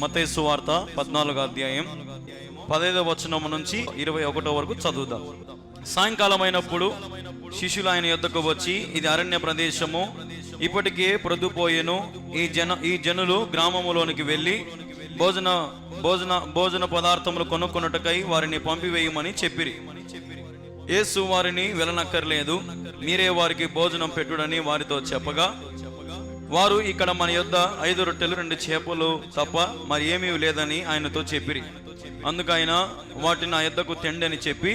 మత్తయి సువార్త 14వ అధ్యాయం 15వ వచనం నుంచి 21వ వరకు చదువుదాం. సాయంకాలం అయినప్పుడు శిష్యులు ఆయన యొద్దకు వచ్చి, ఇది అరణ్య ప్రదేశము, ఇప్పటికే ప్రొద్దుపోయెను. ఈ జనులు గ్రామములోనికి వెళ్ళి భోజన పదార్థములు కొనుక్కొనుటకై వారిని పంపివేయమని చెప్పిరి. యేసు వారిని వెళ్ళనక్కర్లేదు, మీరే వారికి భోజనం పెట్టుడని వారితో చెప్పగా, వారు ఇక్కడ మన యొద్ద 5 రొట్టెలు 2 చేపలు తప్ప మరి ఏమీ లేదని ఆయనతో చెప్పిరి. అందుకు ఆయన వాటిని నా యొద్దకు తెండి అని చెప్పి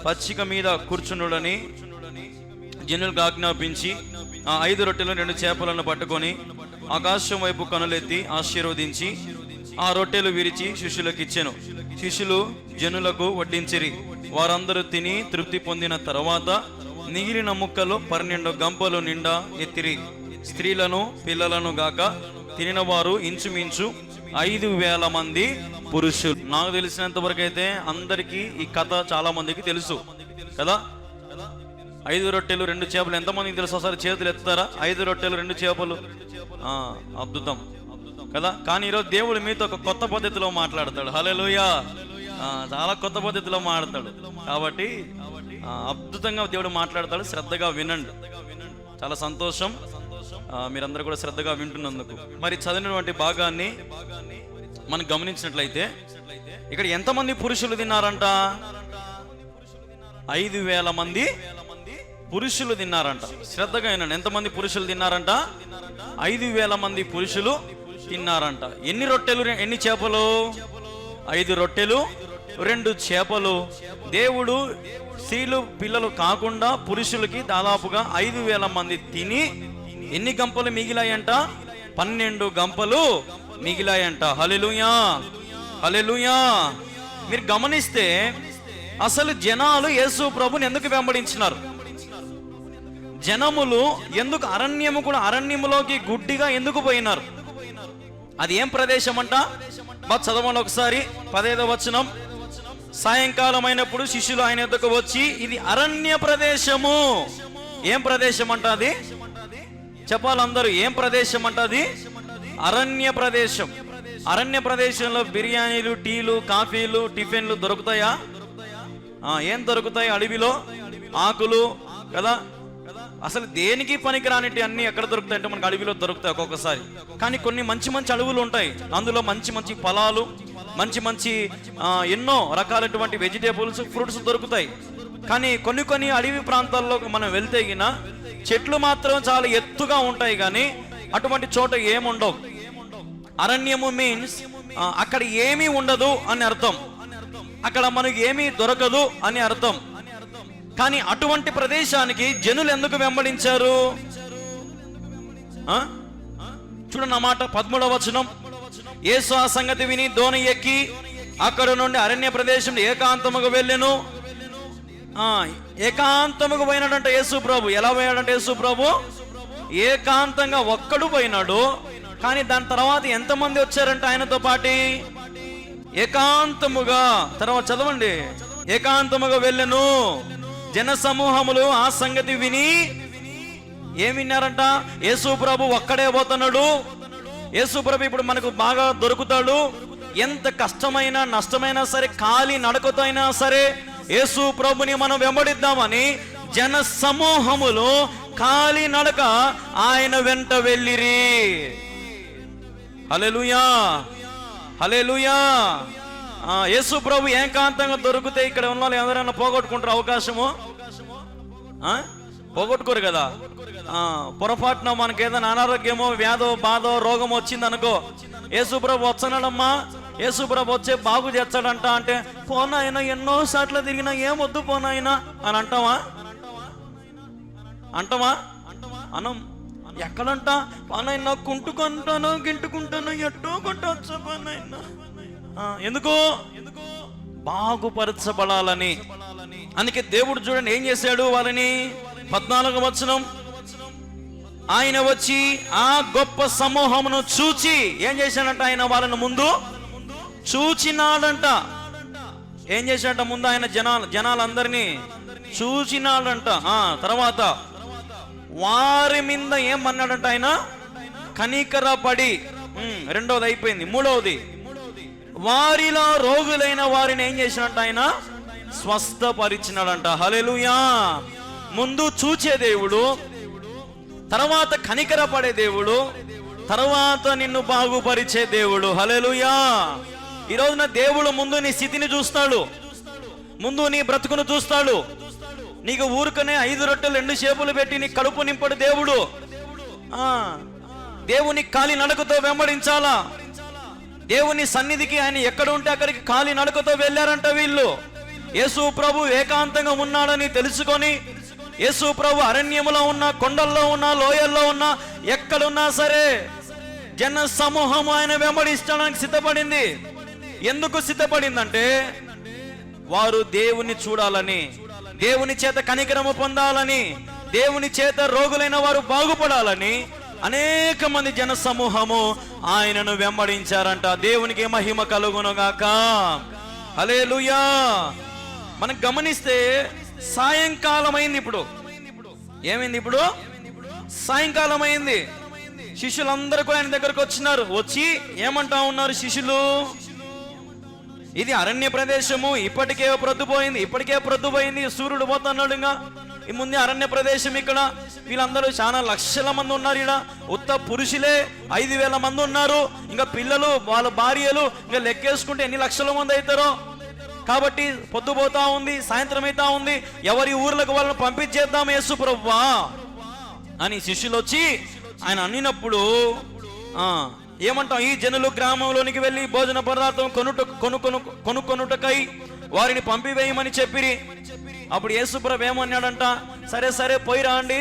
పచ్చిక మీద కూర్చునుడని జనులకు ఆజ్ఞాపించి ఆ 5 రొట్టెలు 2 చేపలను పట్టుకొని ఆకాశం వైపు కనులెత్తి ఆశీర్వదించి ఆ రొట్టెలు విరిచి శిష్యులకు ఇచ్చెను. శిష్యులు జనులకు వడ్డించిరి. వారందరూ తిని తృప్తి పొందిన తర్వాత మిగిలిన ముక్కలు 12 గంపలు నిండా ఎత్తిరి. స్త్రీలను పిల్లలను గాక తినిన వారు ఇంచుమించు 5,000 మంది పురుషులు. నాకు తెలిసినంత వరకు అయితే అందరికీ ఈ కథ చాలా మందికి తెలుసు కదా. 5 రొట్టెలు 2 చేపలు ఎంతమందికి తెలుసు? ఒకసారి చేతులు ఎత్తారా? 5 రొట్టెలు 2 చేపలు, అద్భుతం కదా. కానీ ఈరోజు దేవుడు మీతో ఒక కొత్త పద్ధతిలో మాట్లాడతాడు. హల్లెలూయా. చాలా కొత్త పద్ధతిలో మాట్లాడతాడు. కాబట్టి అద్భుతంగా దేవుడు మాట్లాడతాడు. శ్రద్ధగా వినండి. చాలా సంతోషం మీరందరూ కూడా శ్రద్ధగా వింటున్నందుకు. మరి చదివినటువంటి భాగాన్ని మనం గమనించినట్లయితే ఇక్కడ ఎంతమంది పురుషులు తిన్నారంట? 5,000 మంది పురుషులు తిన్నారంట. శ్రద్ధగా వినండి. ఎంతమంది పురుషులు తిన్నారంట? 5,000 మంది పురుషులు తిన్నారంట. ఎన్ని రొట్టెలు, ఎన్ని చేపలు? 5 రొట్టెలు 2 చేపలు. దేవుడు స్త్రీలు పిల్లలు కాకుండా పురుషులకి దాదాపుగా 5,000 మంది తిని ఎన్ని గంపలు మిగిలాయంట? 12 గంపలు మిగిలాయంట. హల్లెలూయా, హల్లెలూయా. మీరు గమనిస్తే అసలు జనాలు యేసు ప్రభుని ఎందుకు వెంబడించినారు? జనములు ఎందుకు అరణ్యములోకి గుడ్డిగా ఎందుకు పోయినారు? అది ఏం ప్రదేశం అంట? చదవండి ఒకసారి 15వ వచనం. సాయంకాలం అయినప్పుడు శిష్యులు ఆయన యొద్దకు వచ్చి, ఇది అరణ్య ప్రదేశము. ఏం ప్రదేశం అంట అది? చెప్పాలందరూ, ఏం ప్రదేశం అంట అది? అరణ్య ప్రదేశం. అరణ్య ప్రదేశంలో బిర్యానీలు, టీలు, కాఫీలు, టిఫిన్లు దొరుకుతాయా? ఏం దొరుకుతాయి? అడవిలో ఆకులు కదా. అసలు దేనికి పనికిరానిటి అన్ని ఎక్కడ దొరుకుతాయి అంటే మనకు అడవిలో దొరుకుతాయి ఒక్కొక్కసారి. కానీ కొన్ని మంచి మంచి అడవులు ఉంటాయి. అందులో మంచి మంచి ఫలాలు, మంచి ఎన్నో రకాలైనటువంటి వెజిటేబుల్స్, ఫ్రూట్స్ దొరుకుతాయి. కానీ కొన్ని అడవి ప్రాంతాల్లో మనం వెళ్తే గిన చెట్లు మాత్రం చాలా ఎత్తుగా ఉంటాయి, కానీ అటువంటి చోట ఏముండవు. అరణ్యము మీన్స్ అక్కడ ఏమీ ఉండదు అని అర్థం. అక్కడ మనకు ఏమీ దొరకదు అని అర్థం. కానీ అటువంటి ప్రదేశానికి జనులు ఎందుకు వెంబడించారు? చూడండి అన్నమాట. 13వ వచనం. యేసు ఆ సంగతి విని దోణి ఎక్కి అక్కడ నుండి అరణ్య ప్రదేశం ఏకాంతముగా వెళ్ళెను. ఏకాంతముగా పోయినాడంట యేసు ప్రభు. ఎలా పోయాడంటే యేసు ప్రభు ఏకాంతంగా ఒక్కడు పోయినాడు. కానీ దాని తర్వాత ఎంతమంది వచ్చారంట ఆయనతో పాటి? ఏకాంతముగా. తర్వాత చదవండి. ఏకాంతముగా వెళ్ళెను. జన సమూహములు ఆ సంగతి విని ఏం విన్నారంట? యేసు ప్రభు ఒక్కడే పోతున్నాడు. యేసు ప్రభు ఇప్పుడు మనకు బాగా దొరుకుతాడు. ఎంత కష్టమైనా నష్టమైనా సరే, ఖాళీ నడకతో అయినా సరే యేసు ప్రభుని మనం వెంబడిద్దామని జన సమూహములు ఖాళీ నడక ఆయన వెంట వెళ్ళిరి. హల్లెలూయా, హల్లెలూయా. యేసు ప్రభు ఏకాంతంగా దొరికితే ఇక్కడ ఉన్న వాళ్ళు ఎవరైనా పోగొట్టుకుంటారు అవకాశము? పోగొట్టుకోరు కదా. పొరపాటున మనకి ఏదైనా అనారోగ్యమో, వ్యాధో, బాధో, రోగం వచ్చింది అనుకో, యేసు ప్రభు వచ్చాడమ్మా, యేసు ప్రభు వచ్చే బాగు చేస్తాడంట అంటే, పోనాయన ఎన్నో సార్లు తిరిగినా ఏమొద్దు పోనాయనా అని అంటావా? అనం. ఎక్కడంట? పోనాయన కుంటుకుంటాను, గింటుకుంటాను, ఎట్టో కొట్టవచ్చు పోనాయన. ఎందుకు? బాగుపరచబడాలని. అందుకే దేవుడు చూడండి ఏం చేశాడు వాళ్ళని. 14వ వచనం. ఆయన వచ్చి ఆ గొప్ప సమూహమును చూచి ఏం చేశాడంట? ఆయన వాళ్ళని ముందు చూచినాడంట. ఏం చేశాడంట? ముందు ఆయన జనాలందరినీ చూచినాడంట. తర్వాత వారి మీద ఏమన్నాడంట? ఆయన కనికరపడి రెండోది అయిపోయింది. మూడవది, వారిలో రోగులైన వారిని ఏం చేసినట్టు ఆయన స్వస్థపరిచినాడంట. హల్లెలూయా. ముందు చూచే దేవుడు, తర్వాత కనికరపడే దేవుడు, తర్వాత నిన్ను బాగుపరిచే దేవుడు. హల్లెలూయా. ఈ రోజున దేవుడు ముందు నీ స్థితిని చూస్తాడు, ముందు నీ బ్రతుకును చూస్తాడు. నీకు ఊరుకనే 5 రొట్టెలు 2 చేపలు పెట్టి నీ కడుపు నింపడు దేవుడు. దేవుని కాలి నడకతో వెంబడించాలా. దేవుని సన్నిధికి ఆయన ఎక్కడ ఉంటే అక్కడికి కాలి నడకతో వెళ్ళారంట వీళ్ళు. యేసు ప్రభు ఏకాంతంగా ఉన్నాడని తెలుసుకొని, యేసు ప్రభు అరణ్యములో ఉన్నా, కొండల్లో ఉన్నా, లోయల్లో ఉన్నా, ఎక్కడున్నా సరే జన సమూహం ఆయన వెంబడించడానికి సిద్ధపడింది. ఎందుకు సిద్ధపడిందంటే వారు దేవుని చూడాలని, దేవుని చేత కనికరము పొందాలని, దేవుని చేత రోగులైన వారు బాగుపడాలని అనేక మంది జన సమూహము ఆయనను వెంబడించారంట. దేవునికి మహిమ కలుగునుగాక. హల్లెలూయా. మనం గమనిస్తే సాయంకాలం అయింది. ఇప్పుడు ఏమైంది? ఇప్పుడు సాయంకాలం అయింది. శిష్యులందరూ కూడా ఆయన దగ్గరకు వచ్చినారు. వచ్చి ఏమంటా ఉన్నారు శిష్యులు? ఇది అరణ్య ప్రదేశము, ఇప్పటికే ప్రొద్దుపోయింది, సూర్యుడు పోతున్నాడు. ఇంకా ఈ ముందే అరణ్య ప్రదేశం. ఇక్కడ వీళ్ళందరూ చాలా లక్షల మంది ఉన్నారు. ఇక్కడ ఉత్త పురుషులే 5,000 మంది ఉన్నారు. ఇంకా పిల్లలు, వాళ్ళ భార్యలు, ఇంకా లెక్కేసుకుంటే ఎన్ని లక్షల మంది అవుతారో. కాబట్టి పొద్దుపోతా ఉంది, సాయంత్రం అవుతా ఉంది. ఎవరి ఊర్లకు వాళ్ళని పంపించేద్దాం యేసు ప్రభువా అని శిష్యులు వచ్చి ఆయన అన్నినప్పుడు ఏమంటాం? ఈ జనులు గ్రామంలోనికి వెళ్ళి భోజన పదార్థం కొనుక్కొనుటకై వారిని పంపివేయమని చెప్పిరి. అప్పుడు యేసు ప్రభు ఏమన్నాడంట? సరే పోయిరా అండి,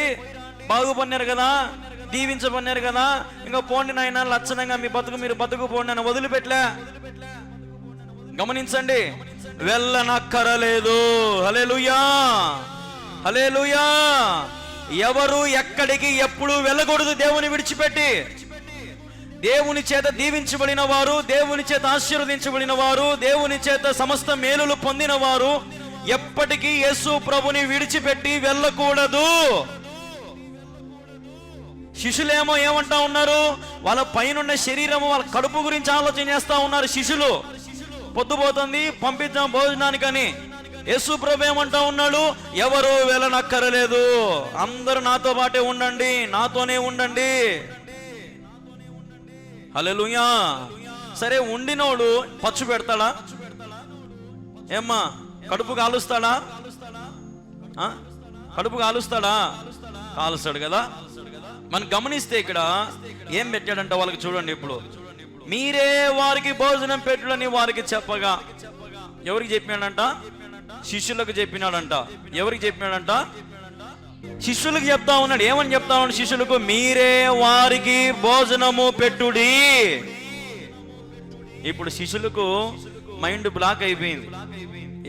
బాగుపడినారు కదా, దీవించబడినారు కదా, ఇంకా పోండి నాయన, లక్షణంగా మీరు బతుకు పోండి అని వదిలిపెట్టలే. గమనించండి, వెళ్ళనక్కరలేదు. హల్లెలూయా. హల్లెలూయా. ఎవరు ఎక్కడికి ఎప్పుడు వెళ్ళకూడదు దేవుని విడిచిపెట్టి. దేవుని చేత దీవించబడిన వారు, దేవుని చేత ఆశీర్వదించబడిన వారు, దేవుని చేత సమస్త మేలులు పొందిన వారు ఎప్పటికీ యేసు ప్రభుని విడిచిపెట్టి వెళ్ళకూడదు. శిష్యులేమో ఏమంటా ఉన్నారు? వాళ్ళ పైనున్న శరీరము, వాళ్ళ కడుపు గురించి ఆలోచన చేస్తా ఉన్నారు శిష్యులు. పొద్దుపోతుంది, పంపిద్దాం భోజనానికని. యేసు ప్రభు ఏమంటా ఉన్నాడు? ఎవరు వెళ్ళనక్కరలేదు, అందరూ నాతో పాటే ఉండండి, నాతోనే ఉండండి. హల్లెలూయా. సరే, ఉండినోడు పచ్చు పెడతాడా? ఏమ్మా, కడుపు కాలుస్తాడా? కడుపు కాలుస్తాడా? కాలుస్తాడు కదా. మనం గమనిస్తే ఇక్కడ ఏం పెట్టాడంట వాళ్ళకి చూడండి. ఇప్పుడు మీరే వారికి భోజనం పెట్టుడని వారికి చెప్పగా, ఎవరికి చెప్పినాడంట? శిష్యులకు చెప్పినాడంట. ఎవరికి చెప్పినాడంట? శిష్యులకు చెప్తా ఉన్నాడు. ఏమని చెప్తా ఉన్నాడు శిష్యులకు? మీరే వారికి భోజనము పెట్టుడి. ఇప్పుడు శిష్యులకు మైండ్ బ్లాక్ అయిపోయింది.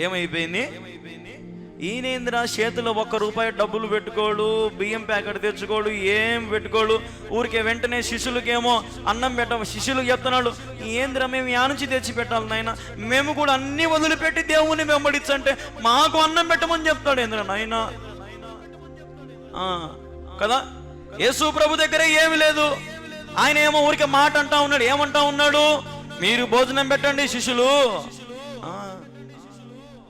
ఏమైపోయింది? ఈయనేంద్ర చేతిలో ₹1 డబ్బులు పెట్టుకోడు, బియ్యం ప్యాకెట్ తెచ్చుకోడు, ఏం పెట్టుకోడు, ఊరికే వెంటనే శిష్యులకేమో అన్నం పెట్ట. శిష్యులకు చెప్తున్నాడు, ఏంద్ర మేము యా నుంచి తెచ్చి పెట్టాలి నాయన, మేము కూడా అన్ని వదిలిపెట్టి దేవుని వెంబడించంటే మాకు అన్నం పెట్టమని చెప్తాడు ఏంద్ర నాయన కదా. యేసు ప్రభు దగ్గర ఏమి లేదు. ఆయన ఏమో ఊరికే మాట అంటా ఉన్నాడు. ఏమంటా ఉన్నాడు? మీరు భోజనం పెట్టండి.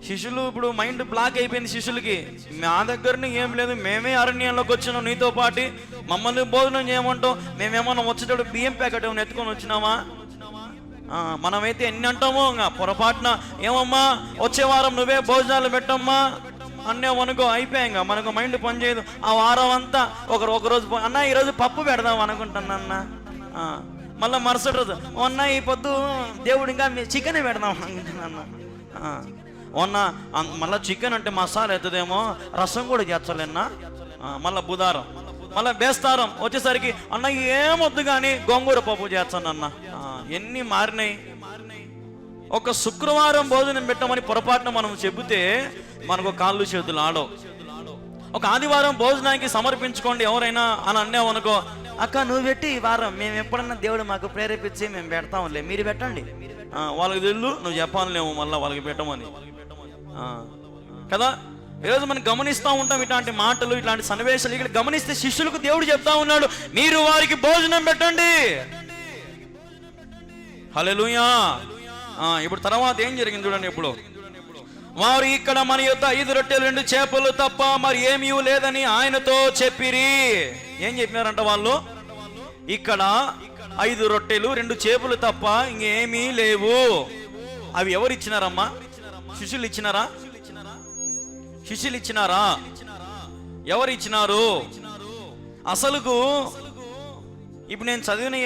శిష్యులు ఇప్పుడు మైండ్ బ్లాక్ అయిపోయింది శిష్యులకి. మా దగ్గరని ఏం లేదు, మేమే అరణ్యంలోకి వచ్చినాం నీతో పాటు, మమ్మల్ని భోజనం చేయమంటావు? మేమేమన్నా వచ్చేటప్పుడు బియ్యం ప్యాకెట్ ఏమైనా ఎత్తుకొని వచ్చినామా? మనమైతే ఎన్ని అంటామో ఇంకా పొరపాటున, ఏమమ్మా వచ్చే వారం నువ్వే భోజనాలు పెట్టమ్మా అన్నామనుకో, అయిపోయాక మనకు మైండ్ పనిచేయదు. ఆ వారం అంతా ఒకరోజు అన్న ఈరోజు పప్పు పెడదాం అనుకుంటున్నా అన్న, మళ్ళీ మరుసటి రోజు అన్న ఈ పొద్దు దేవుడు ఇంకా చికెన్ పెడదాం అనుకుంటున్నా అన్న, మళ్ళీ చికెన్ అంటే మసాలా ఎత్తదేమో, రసం కూడా చేర్చాలన్నా. మళ్ళీ బుధవారం, మళ్ళీ బేస్తారం వచ్చేసరికి అన్న ఏమొద్దు కానీ గోంగూర పప్పు చేస్తానన్న. ఎన్ని మారినాయి. ఒక శుక్రవారం భోజనం పెట్టమని పొరపాటున మనం చెబితే మనకు కాళ్ళు చేతులు ఆడవు. ఒక ఆదివారం భోజనానికి సమర్పించుకోండి ఎవరైనా అని అన్నామనుకో, అక్క నువ్వు పెట్టి ఈ వారం మేము ఎప్పుడన్నా దేవుడు మాకు ప్రేరేపించి మేము పెడతాంలే, మీరు పెట్టండి. వాళ్ళకి తెలుసు నువ్వు చెప్పాలేమో మళ్ళీ వాళ్ళకి పెట్టమని కదా. ఈరోజు మనం గమనిస్తూ ఉంటాం ఇట్లాంటి మాటలు, ఇట్లాంటి సన్నివేశాలు. ఇక్కడ గమనిస్తే శిష్యులకు దేవుడు చెప్తా ఉన్నాడు, మీరు వారికి భోజనం పెట్టండి. హల్లెలూయా. ఇప్పుడు తర్వాత ఏం జరిగింది చూడండి. ఇప్పుడు వారు ఇక్కడ మన యొద్ద 5 రొట్టెలు 2 చేపలు తప్ప మరి ఏమీ లేదని ఆయనతో చెప్పిరి. ఏం చెప్పినారంట వాళ్ళు? ఇక్కడ 5 రొట్టెలు 2 చేపలు తప్ప ఇంకేమీ లేవు. అవి ఎవరు ఇచ్చినారమ్మా? శిష్యులు ఇచ్చినారా? శిష్యులు ఇచ్చినారా? ఎవరు ఇచ్చినారు? అసలుకు ఇప్పుడు నేను చదివిన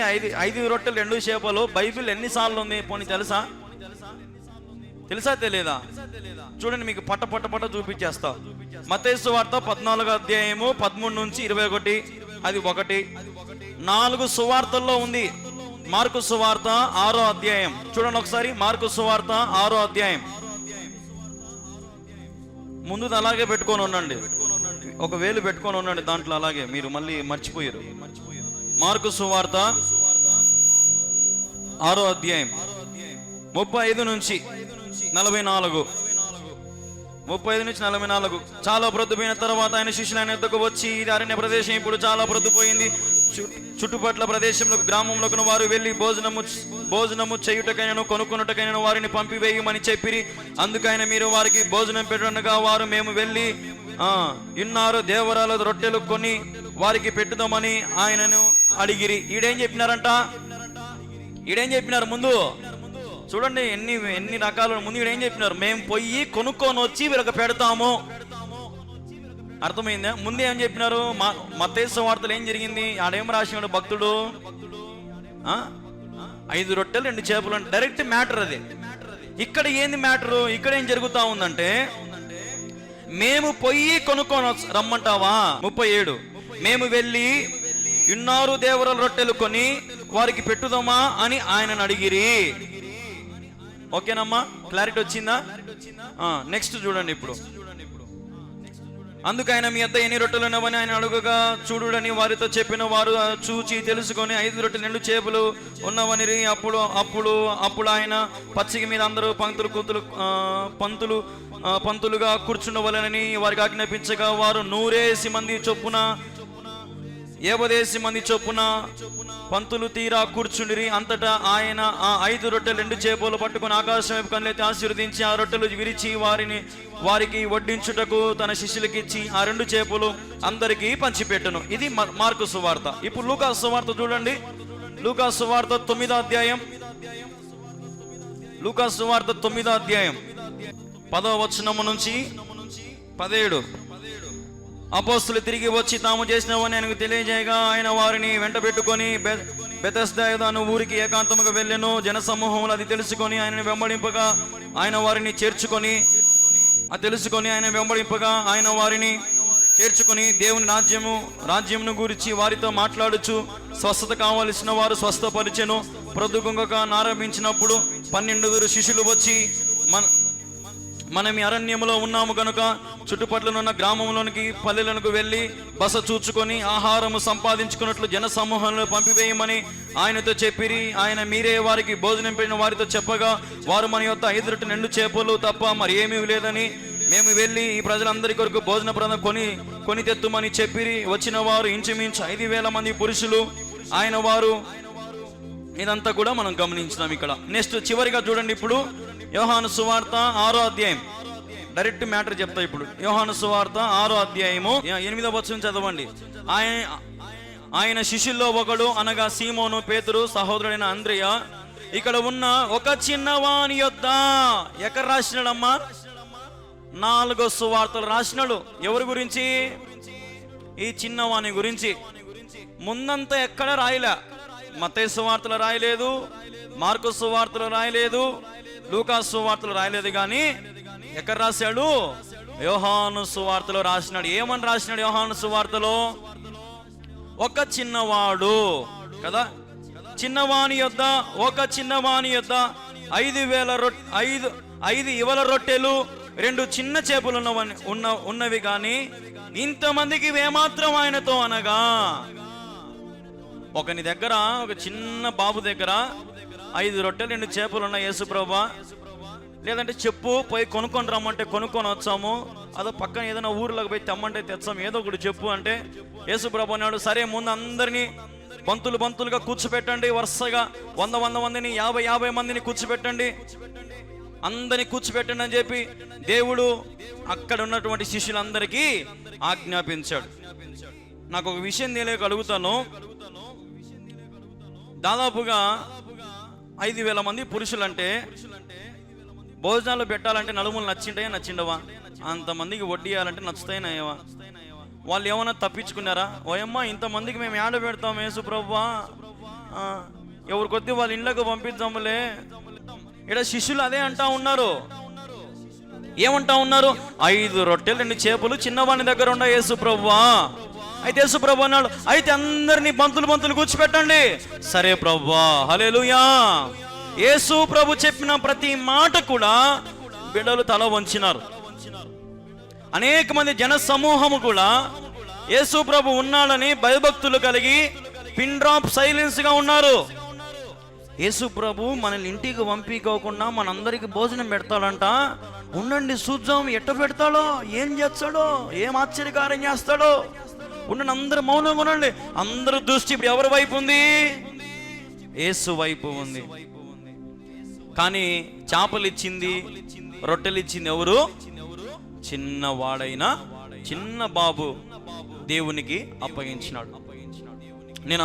5 రొట్టెలు 2 చేపలు బైబిల్ ఎన్నిసార్లు ఉంది పోనీ తెలుసా? తెలియదా? చూడండి, మీకు పట్ట చూపించేస్తా. మత్తయి సువార్త 14వ అధ్యాయము 13 నుంచి 21, అది 1. 4 సువార్తల్లో ఉంది. మార్కు సువార్త 6వ అధ్యాయం చూడండి ఒకసారి. మార్కు సువార్త 6వ అధ్యాయం. ముందు అలాగే పెట్టుకొని ఉండండి, ఒక వేలు పెట్టుకొని ఉండండి దాంట్లో, అలాగే మీరు మళ్ళీ మర్చిపోయారు. మార్కు సువార్త 6వ అధ్యాయం 35 నుంచి 44. 35 నుంచి 44. చాలా ప్రొద్దుపోయిన తర్వాత ఆయన శిష్యులు ఆయన వద్దకు వచ్చి, ఇది అరణ్య ప్రదేశం, ఇప్పుడు చాలా ప్రొద్దుపోయింది, చుట్టుపట్ల ప్రదేశంలో గ్రామంలోకి వారు వెళ్ళి భోజనము చేయుటకైనను కొనుక్కున్నటకైనను వారిని పంపివేయమని చెప్పిరి. అందుకైనా మీరు వారికి భోజనం పెట్టనగా వారు మేము వెళ్ళి ఇన్నారు దేవరాల రొట్టెలు కొని వారికి పెట్టుదామని ఆయనను అడిగిరి. ఈడేం చెప్పినారు ముందు చూడండి, ఎన్ని రకాల. ముందు ఈడేం చెప్పినారు? మేము పొయ్యి కొనుక్కొని వచ్చి వీళ్ళకి పెడతాము. అర్థమైందా? ముందే ఏం చెప్పినారు? మత్తయి సువార్తలో ఏం జరిగింది? ఆడేం రాసినాడు భక్తుడు? 5 రొట్టెలు 2 చేపలు అంటే డైరెక్ట్ మ్యాటర్ అది. ఇక్కడ ఏంది మ్యాటరు? ఇక్కడ ఏం జరుగుతా ఉందంటే, మేము పొయ్యి కొనుక్కొని రమ్మంటావా? 37. మేము వెళ్ళి ఇన్నారు దేవరాల రొట్టెలు కొని వారికి పెట్టుదామా అని ఆయనను అడిగిరి. ఓకేనమ్మా, క్లారిటీ వచ్చిందా? నెక్స్ట్ చూడండి. ఇప్పుడు అందుకైన మీ వద్ద ఎన్ని రొట్టెలు ఉన్నవని ఆయన అడుగగా చూడుడని వారితో చెప్పిన. వారు చూచి తెలుసుకొని 5 రొట్టెలు 2 చేపలు ఉన్నవని. అప్పుడు ఆయన పచ్చిక మీద అందరూ పంతులుగా కూర్చున్నవలనని వారికి ఆజ్ఞాపించగా వారు 100 మంది చొప్పున 50 మంది చొప్పున పంతులు తీరా కూర్చుండిరి. అంతటా ఆయన ఆ 5 రొట్టెలు 2 చేపలు పట్టుకుని ఆకాశం వైపు కన్నెత్తి ఆశీర్వదించి ఆ రొట్టెలు విరిచి వారికి వడ్డించుటకు తన శిష్యులకి ఇచ్చి ఆ 2 చేపలు అందరికీ పంచిపెట్టును. ఇది మార్కు సువార్త. ఇప్పుడు లూకా సువార్త చూడండి. లూకా సువార్త 9వ అధ్యాయం. లూకా సువార్త 9వ అధ్యాయం 10వ వచనము నుంచి 17. అపోస్తులు తిరిగి వచ్చి తాము చేసినవని ఆయనకు తెలియజేయగా ఆయన వారిని వెంట పెట్టుకొని బెతెస్దా అను ఊరికి ఏకాంతముగా వెళ్ళెను. జనసమూహములు అది తెలుసుకొని ఆయన వెంబడింపగా ఆయన వారిని చేర్చుకొని దేవుని రాజ్యమును గురించి వారితో మాట్లాడుచు స్వస్థత కావలసిన వారు స్వస్థపరిచెను. ప్రొద్దుగుంగక ఆరంభించినప్పుడు 12 శిష్యులు వచ్చి, మనం ఈ అరణ్యములో ఉన్నాము కనుక చుట్టుపట్లనున్న గ్రామంలోనికి పల్లెలకు వెళ్ళి బస చూచుకొని ఆహారము సంపాదించుకున్నట్లు జన సమూహంలో పంపివేయమని ఆయనతో చెప్పిరి. ఆయన మీరే వారికి భోజనం పెట్టిన వారితో చెప్పగా వారు మన యొద్ద 5 రొట్టెలు 2 చేపలు తప్ప మరి ఏమీ లేదని, మేము వెళ్ళి ఈ ప్రజలందరి కొరకు భోజన ప్రదం కొని తెత్తుమని చెప్పిరి. వచ్చిన వారు ఇంచుమించు 5,000 మంది పురుషులు. ఆయన వారు ఇదంతా కూడా మనం గమనించినాం. ఇక్కడ నెక్స్ట్ చివరిగా చూడండి. ఇప్పుడు యోహాను సువార్త 6వ అధ్యాయం, డైరెక్ట్ మ్యాటర్ చెప్తా. ఇప్పుడు యోహాను సువార్త 6వ అధ్యాయము 8వ వచనం చదవండి. ఆయన శిష్యుల్లో ఒకడు అనగా సీమోను పేతురు సహోదరుడైన అంద్రెయ ఇక్కడ ఉన్న ఒక చిన్నవాని యొద్ద ఎక్కడ రాసినాడమ్మా? 4 సువార్తలు రాసినాడు. ఎవరి గురించి? ఈ చిన్నవాని గురించి. ముందంతా ఎక్కడ రాయలే. మత్తయి సువార్తలు రాయలేదు, మార్కు సువార్తలు రాయలేదు, లూకా సువార్తలు రాయలేదు. కానీ ఎక్కడ రాశాడు? యోహాను సువార్తలో రాసినాడు. ఏమని రాసినాడు యోహాను సువార్తలో? ఒక చిన్నవాడు కదా, చిన్నవాని యొద్ద, ఒక చిన్నవాని యొద్ద 5 ఇవల రొట్టెలు 2 చిన్న చేపలు ఉన్నవి కానీ ఇంతమందికి ఏమాత్రం ఆయనతో అనగా. ఒకని దగ్గర, ఒక చిన్న బాబు దగ్గర 5 రొట్టెలు 2 చేపలు ఉన్నాయి. యేసుప్రభా, లేదంటే చెప్పు, పోయి కొనుక్కొని రమ్మంటే కొనుక్కొని వచ్చాము, అదో పక్కన ఏదైనా ఊర్లోకి పోయి తెమ్మంటే తెచ్చాము, ఏదో ఒకటి చెప్పు అంటే యేసుప్రభు అన్నాడు, సరే ముందు అందరినీ బంతులుగా కూర్చోబెట్టండి, వరుసగా 100 మందిని 50 మందిని కూర్చోబెట్టండి, అందరినీ కూర్చోబెట్టండి అని చెప్పి దేవుడు అక్కడ ఉన్నటువంటి శిష్యులందరికీ ఆజ్ఞాపించాడు. నాకు ఒక విషయం తెలియక అడుగుతాను, దాదాపుగా 5,000 మంది పురుషులంటే భోజనాలు పెట్టాలంటే నలుమూలు నచ్చిండవా? అంతమందికి వడ్డీయాలంటే నచ్చుతాయినాయవా? వాళ్ళు ఏమన్నా తప్పించుకున్నారా? ఓయమ్మా ఇంతమందికి మేము ఏడ పెడతాం యేసు ప్రభువా, ఎవరి కొద్ది వాళ్ళ ఇళ్ళకు పంపిద్దాములే. ఇక్కడ శిష్యులు అదే అంటా ఉన్నారు. ఏమంటా ఉన్నారు? 5 రొట్టెలు 2 చేపలు చిన్నవాని దగ్గర ఉండ యేసు ప్రభువా. అయితే యేసు ప్రభు అన్నాడు, అయితే అందరినీ బంతులు కూర్చోపెట్టండి. సరే ప్రభువా, హల్లెలూయా. యేసు ప్రభు చెప్పిన ప్రతి మాట కూడా బిడ్డలు తల వంచినారు. అనేక మంది జన సమూహము కూడా యేసు ప్రభు ఉన్నాడని భయభక్తులు కలిగి పిన్ డ్రాప్ సైలెన్స్ గా ఉన్నారు. యేసు ప్రభు మనల్ని ఇంటికి పంపించుకోకుండా మనందరికి భోజనం పెడతాడంట. ఉండండి చూద్దాం ఎట్ట పెడతాడో, ఏం చేస్తాడో, ఏం ఆశ్చర్యకార్యం చేస్తాడో. ఉండండి, అందరూ మౌనంగా ఉండండి. అందరూ దృష్టి ఇప్పుడు ఎవరి వైపు ఉంది? యేసు వైపు ఉంది. కానీ చేపలు ఇచ్చింది, రొట్టెలు ఇచ్చింది ఎవరు? చిన్నవాడైన చిన్న బాబు దేవునికి అప్పగించినాడు. నేను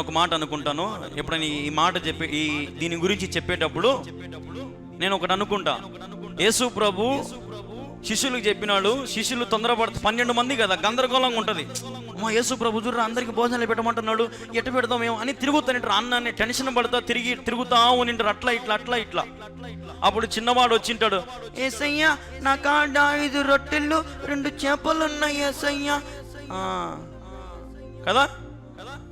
ఒక మాట అనుకుంటాను, ఎప్పుడైనా ఈ మాట దీని గురించి చెప్పేటప్పుడు నేను ఒకటి అనుకుంటా. యేసు ప్రభు శిష్యులకు చెప్పినాడు. శిష్యులు తొందరపడుతూ 12 మంది కదా, గందరగోళంగా ఉంటుంది. అమ్మా యేసు ప్రభు చూడరా అందరికి భోజనాలు పెట్టమంటున్నాడు, ఎట్టు పెడతామేమో అని తిరుగుతానింటారు. అన్నాన్ని టెన్షన్ పడతా తిరుగుతా ఉనింటారు, అట్లా ఇట్లా. అప్పుడు చిన్నవాడు వచ్చింటాడు, యేసయ్యా నా కాడ 5 రొట్టెలు 2 చేపలు ఉన్నాయి యేసయ్యా కదా.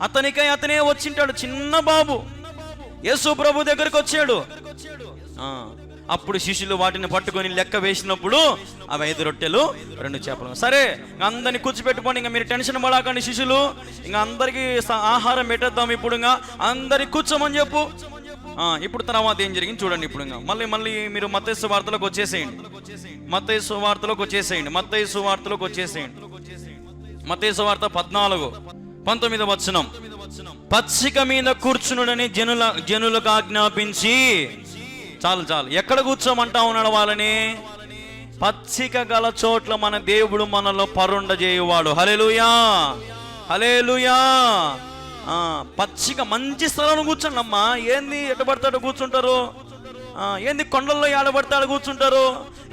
అతనే వచ్చింటాడు, చిన్న బాబు యేసు ప్రభు దగ్గరికి వచ్చాడు. అప్పుడు శిష్యులు వాటిని పట్టుకొని లెక్క వేసినప్పుడు అవి 5 రొట్టెలు 2 చేపలు. సరే అందరినీ కూర్చోపెట్టుకోండి, ఇంకా మీరు టెన్షన్ పడకండి శిష్యులు, ఇంకా అందరికి ఆహారం పెట్టేద్దాం. ఇప్పుడు ఇంకా అందరికి కూర్చోమని చెప్పు. ఇప్పుడు తర్వాత ఏం జరిగింది చూడండి. ఇప్పుడు ఇంకా మళ్ళీ మీరు మత్తయి సువార్తలోకి వచ్చేసేయండి. మత్తయి సువార్త 14:19 వచనం. పచ్చిక మీద కూర్చునుడని జనులకు ఆజ్ఞాపించి. చాలు ఎక్కడ కూర్చోమంటా ఉన్నాడు వాళ్ళని? పచ్చిక గల చోట్ల మన దేవుడు మనలో పరుండజేయువాడు. హల్లెలూయా. పచ్చిక మంచి స్థలంలో కూర్చోండి అమ్మా. ఏంది ఎట్టబడతాడు కూర్చుంటారు? ఏంది కొండల్లో ఏడబడతాడు కూర్చుంటారు?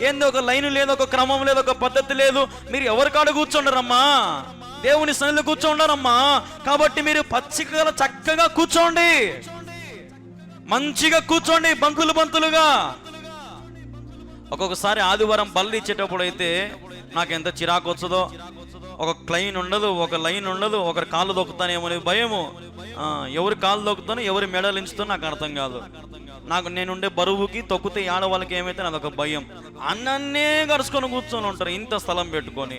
ఏంది ఒక లైన్ లేదు, ఒక క్రమం లేదు, ఒక పద్ధతి లేదు. మీరు ఎవరి కాడ కూర్చుంటారమ్మా? దేవుని సన్నిధిలో కూర్చోండారమ్మా. కాబట్టి మీరు పచ్చిక గల చక్కగా కూర్చోండి, మంచిగా కూర్చోండి, బంతులుగా. ఒక్కొక్కసారి ఆదివారం బల్లి ఇచ్చేటప్పుడు అయితే నాకు ఎంత చిరాకు వచ్చదో. ఒక లైన్ ఉండదు, ఒకరి కాళ్ళు దొక్కుతానేమో అని భయము. ఎవరి కాళ్ళు దొక్కుతానో, ఎవరి మెడలు ఎంచుతానో నాకు అర్థం కాదు. నేనుండే బరువుకి తొక్కితే ఆడవాళ్ళకి ఏమైతే అదొక భయం. అన్నే గరుచుకొని కూర్చొని ఉంటారు ఇంత స్థలం పెట్టుకొని.